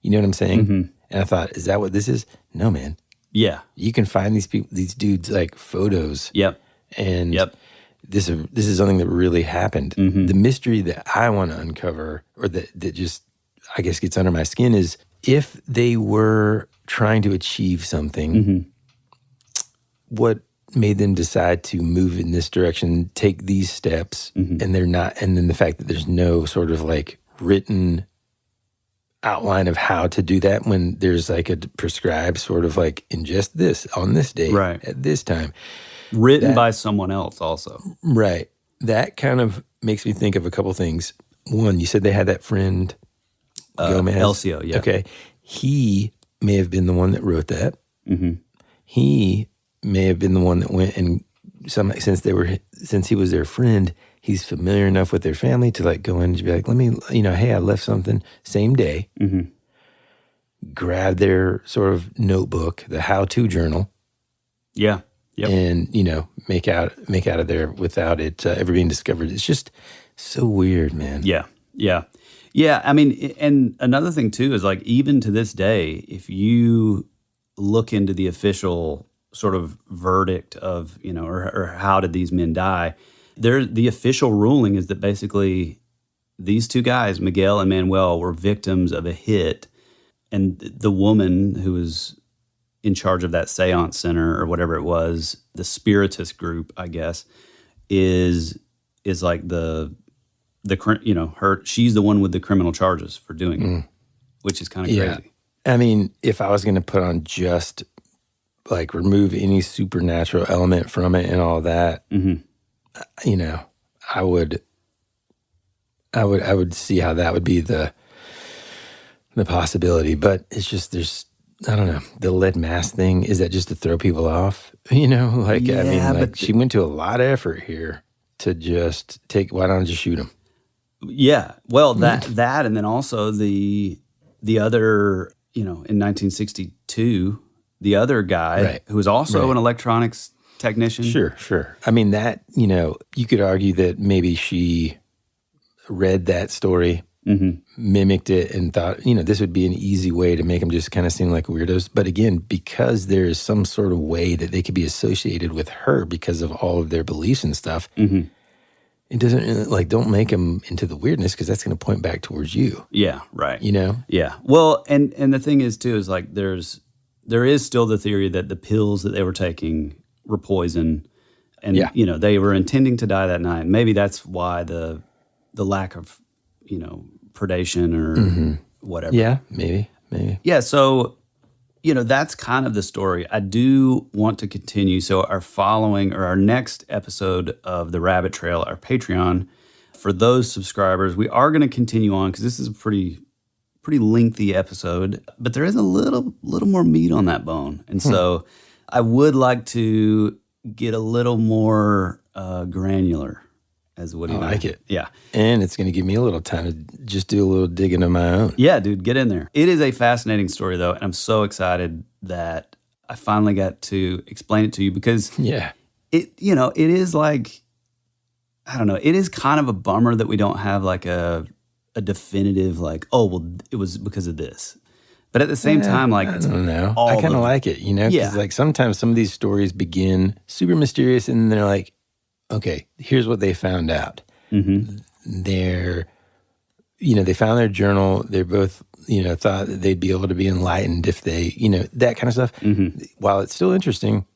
You know what I'm saying? Mm-hmm. And I thought, is that what this is? No, man. Yeah. You can find these people, these dudes, like, photos. Yep. And Yep. this is something that really happened. Mm-hmm. The mystery that I want to uncover, or that just, I guess, gets under my skin, is if they were trying to achieve something, Mm-hmm. what made them decide to move in this direction, take these steps, Mm-hmm. and they're not, and then the fact that there's no sort of like written outline of how to do that when there's like a prescribed sort of like ingest this on this day, Right. at this time. Written by someone else also. Right. That kind of makes me think of a couple things. One, you said they had that friend, Gomez. Elcio, yeah. Okay. He may have been the one that wrote that. Mm-hmm. He may have been the one that went and since he was their friend, he's familiar enough with their family to like go in and be like, let me, you know, hey, I left something same day. Mm-hmm. Grab their sort of notebook, the how-to journal. Yeah. Yep. And, you know, make out of there without it ever being discovered. It's just so weird, man. Yeah. Yeah. Yeah. I mean, and another thing too is like, even to this day, if you look into the official sort of verdict of, you know, or how did these men die, the official ruling is that basically these two guys, Miguel and Manuel, were victims of a hit. And the woman who was in charge of that seance center or whatever it was, the spiritist group, I guess, is like the you know, she's the one with the criminal charges for doing it, which is kind of crazy. I mean, if I was going to put on just like remove any supernatural element from it and all that, you know, I would see how that would be the possibility, but it's just I don't know, the lead mask thing, is that just to throw people off? You know, like, Yeah, I mean, like, but she went to a lot of effort here to just why don't I just shoot him? Yeah. Well, that and then also the other, you know, in 1962, the other guy who was also an electronics technician. Sure. I mean, that, you know, you could argue that maybe she read that story, mimicked it, and thought, you know, this would be an easy way to make them just kind of seem like weirdos. But again, because there is some sort of way that they could be associated with her because of all of their beliefs and stuff, it doesn't, like, don't make them into the weirdness, because that's going to point back towards you. Yeah, right. You know? Yeah. Well, and the thing is, too, is like there is still the theory that the pills that they were taking were poison, and, you know, they were intending to die that night. Maybe that's why the lack of, you know, predation or whatever. Yeah, maybe. Yeah, so, you know, that's kind of the story. I do want to continue. So our next episode of The Rabbit Trail, our Patreon, for those subscribers, we are going to continue on because this is a pretty lengthy episode, but there is a little more meat on that bone. And so I would like to get a little more granular. As what do you like it? Yeah. And it's going to give me a little time to just do a little digging of my own. Yeah, dude, get in there. It is a fascinating story, though, and I'm so excited that I finally got to explain it to you, because it, you know, it is like, I don't know, it is kind of a bummer that we don't have like a definitive, like, oh, well, it was because of this. But at the same time, like, I don't know. I kind of like it, you know, because like sometimes some of these stories begin super mysterious, and they're like, okay, here's what they found out. They're, you know, they found their journal. They're both, you know, thought that they'd be able to be enlightened if they, you know, that kind of stuff. While it's still interesting,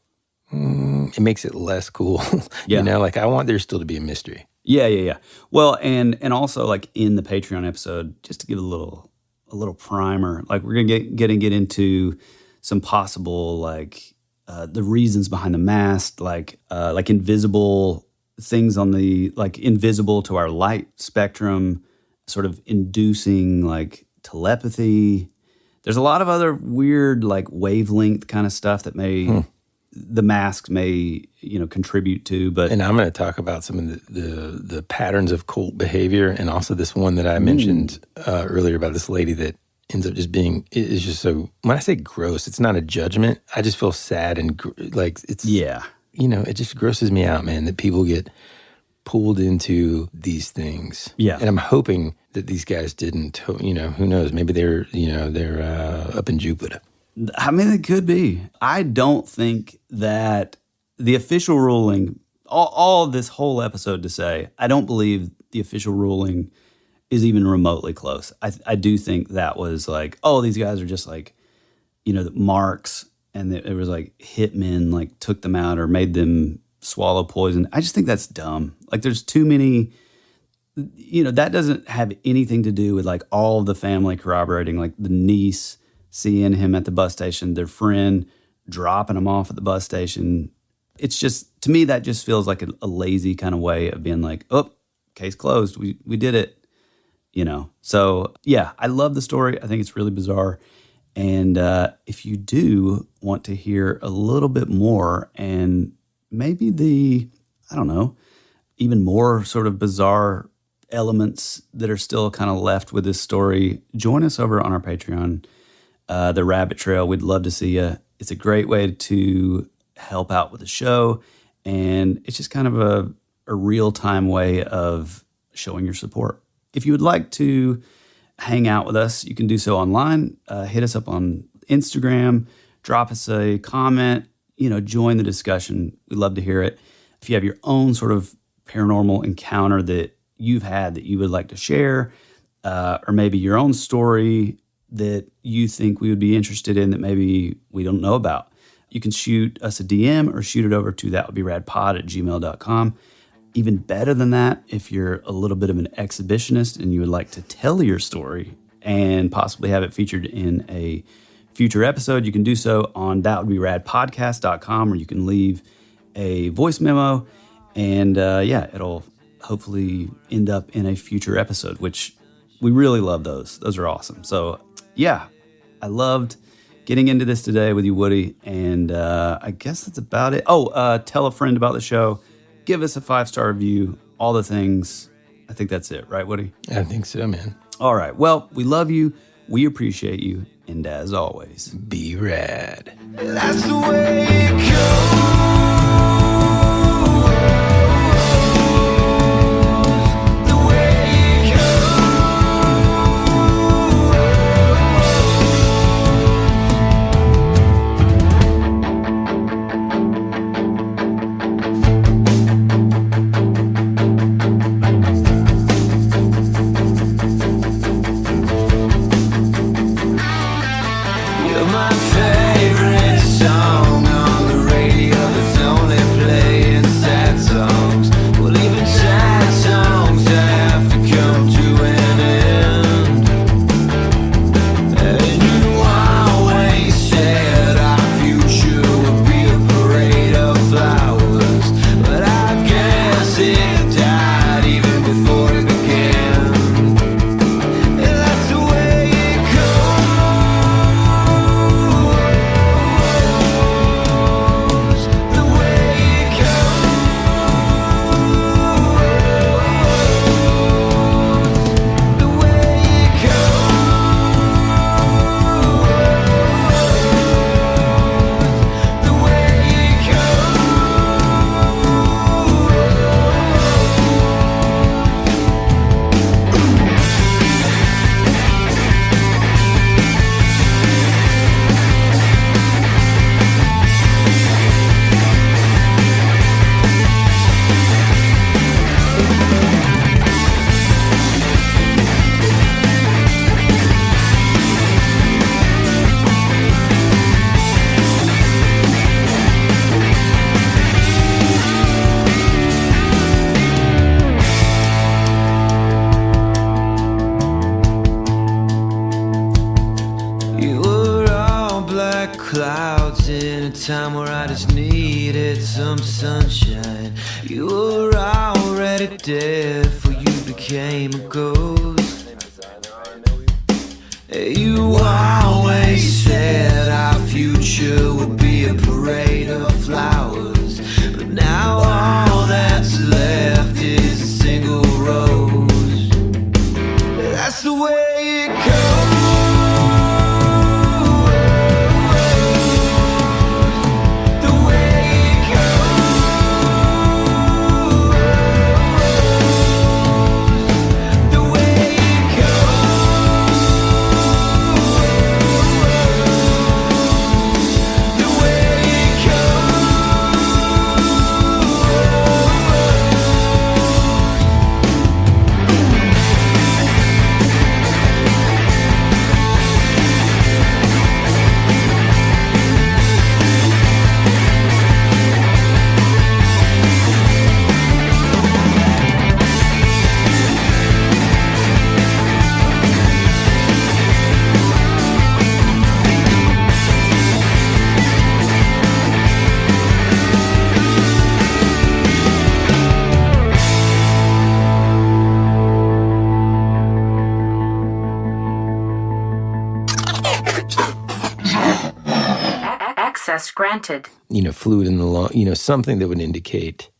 it makes it less cool. You know, like I want there still to be a mystery. Yeah. Well, and also like in the Patreon episode, just to give a little primer, like we're gonna get into some possible like the reasons behind the mask, like invisible things on the, like invisible to our light spectrum, sort of inducing like telepathy. There's a lot of other weird like wavelength kind of stuff that may the masks may, contribute to. But and I'm going to talk about some of the patterns of cult behavior, and also this one that I mentioned earlier about this lady that ends up just being, is just so, when I say gross, it's not a judgment. I just feel sad and it's, it just grosses me out, man, that people get pulled into these things. Yeah. And I'm hoping that these guys didn't, who knows, maybe they're up in Jupiter. I mean, it could be. I don't think that the official ruling, all this whole episode to say, I don't believe the official ruling is even remotely close. I do think that was like, oh, these guys are just like, the marks, and it was like hitmen like took them out or made them swallow poison. I just think that's dumb. Like there's too many, that doesn't have anything to do with like all of the family corroborating, like the niece seeing him at the bus station, their friend dropping him off at the bus station. It's just, to me, that just feels like a lazy kind of way of being like, oh, case closed. We did it. So yeah, I love the story. I think it's really bizarre. And if you do want to hear a little bit more and maybe even more sort of bizarre elements that are still kind of left with this story, join us over on our Patreon, The Rabbit Trail. We'd love to see you. It's a great way to help out with the show. And it's just kind of a real-time way of showing your support. If you would like to hang out with us, you can do so online. Hit us up on Instagram, drop us a comment, join the discussion. We'd love to hear it. If you have your own sort of paranormal encounter that you've had that you would like to share, or maybe your own story that you think we would be interested in that maybe we don't know about, you can shoot us a DM or shoot it over to thatwouldberadpod@gmail.com. Even better than that, if you're a little bit of an exhibitionist and you would like to tell your story and possibly have it featured in a future episode, you can do so on thatwouldberadpodcast.com, or you can leave a voice memo, and it'll hopefully end up in a future episode, which we really love those. Those are awesome. So yeah, I loved getting into this today with you, Woody, and I guess that's about it. Tell a friend about the show. Give us a 5-star review, all the things. I think that's it, right, Woody? I think so, man. All right. Well, we love you. We appreciate you. And as always, be rad. That's the way it goes. Time where I just needed some sunshine. You were already dead, for you became a ghost. You always said our future would be a parade of Noted. Fluid in the lung, something that would indicate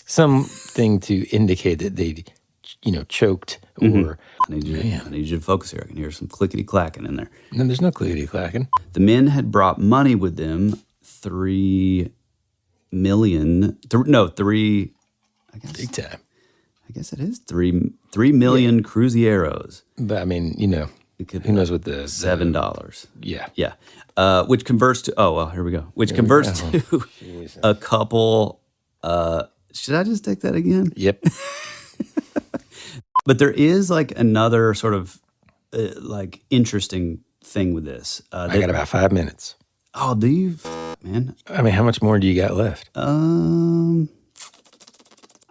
something to indicate that they, choked or. I need you to focus here. I can hear some clickety-clacking in there. No, there's no clickety-clacking. The men had brought money with them, 3 million, I guess. Big time. I guess it is 3 million cruzeros. But I mean, who knows what the $7. Yeah. Yeah. Which converts to, here we go. Which converts to a couple, should I just take that again? Yep. But there is like another sort of interesting thing with this. I got about 5 minutes. Oh, do you, man? I mean, how much more do you got left?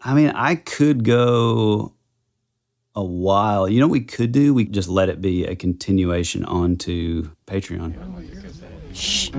I could go a while. You know what we could do? We could just let it be a continuation onto Patreon. Shh.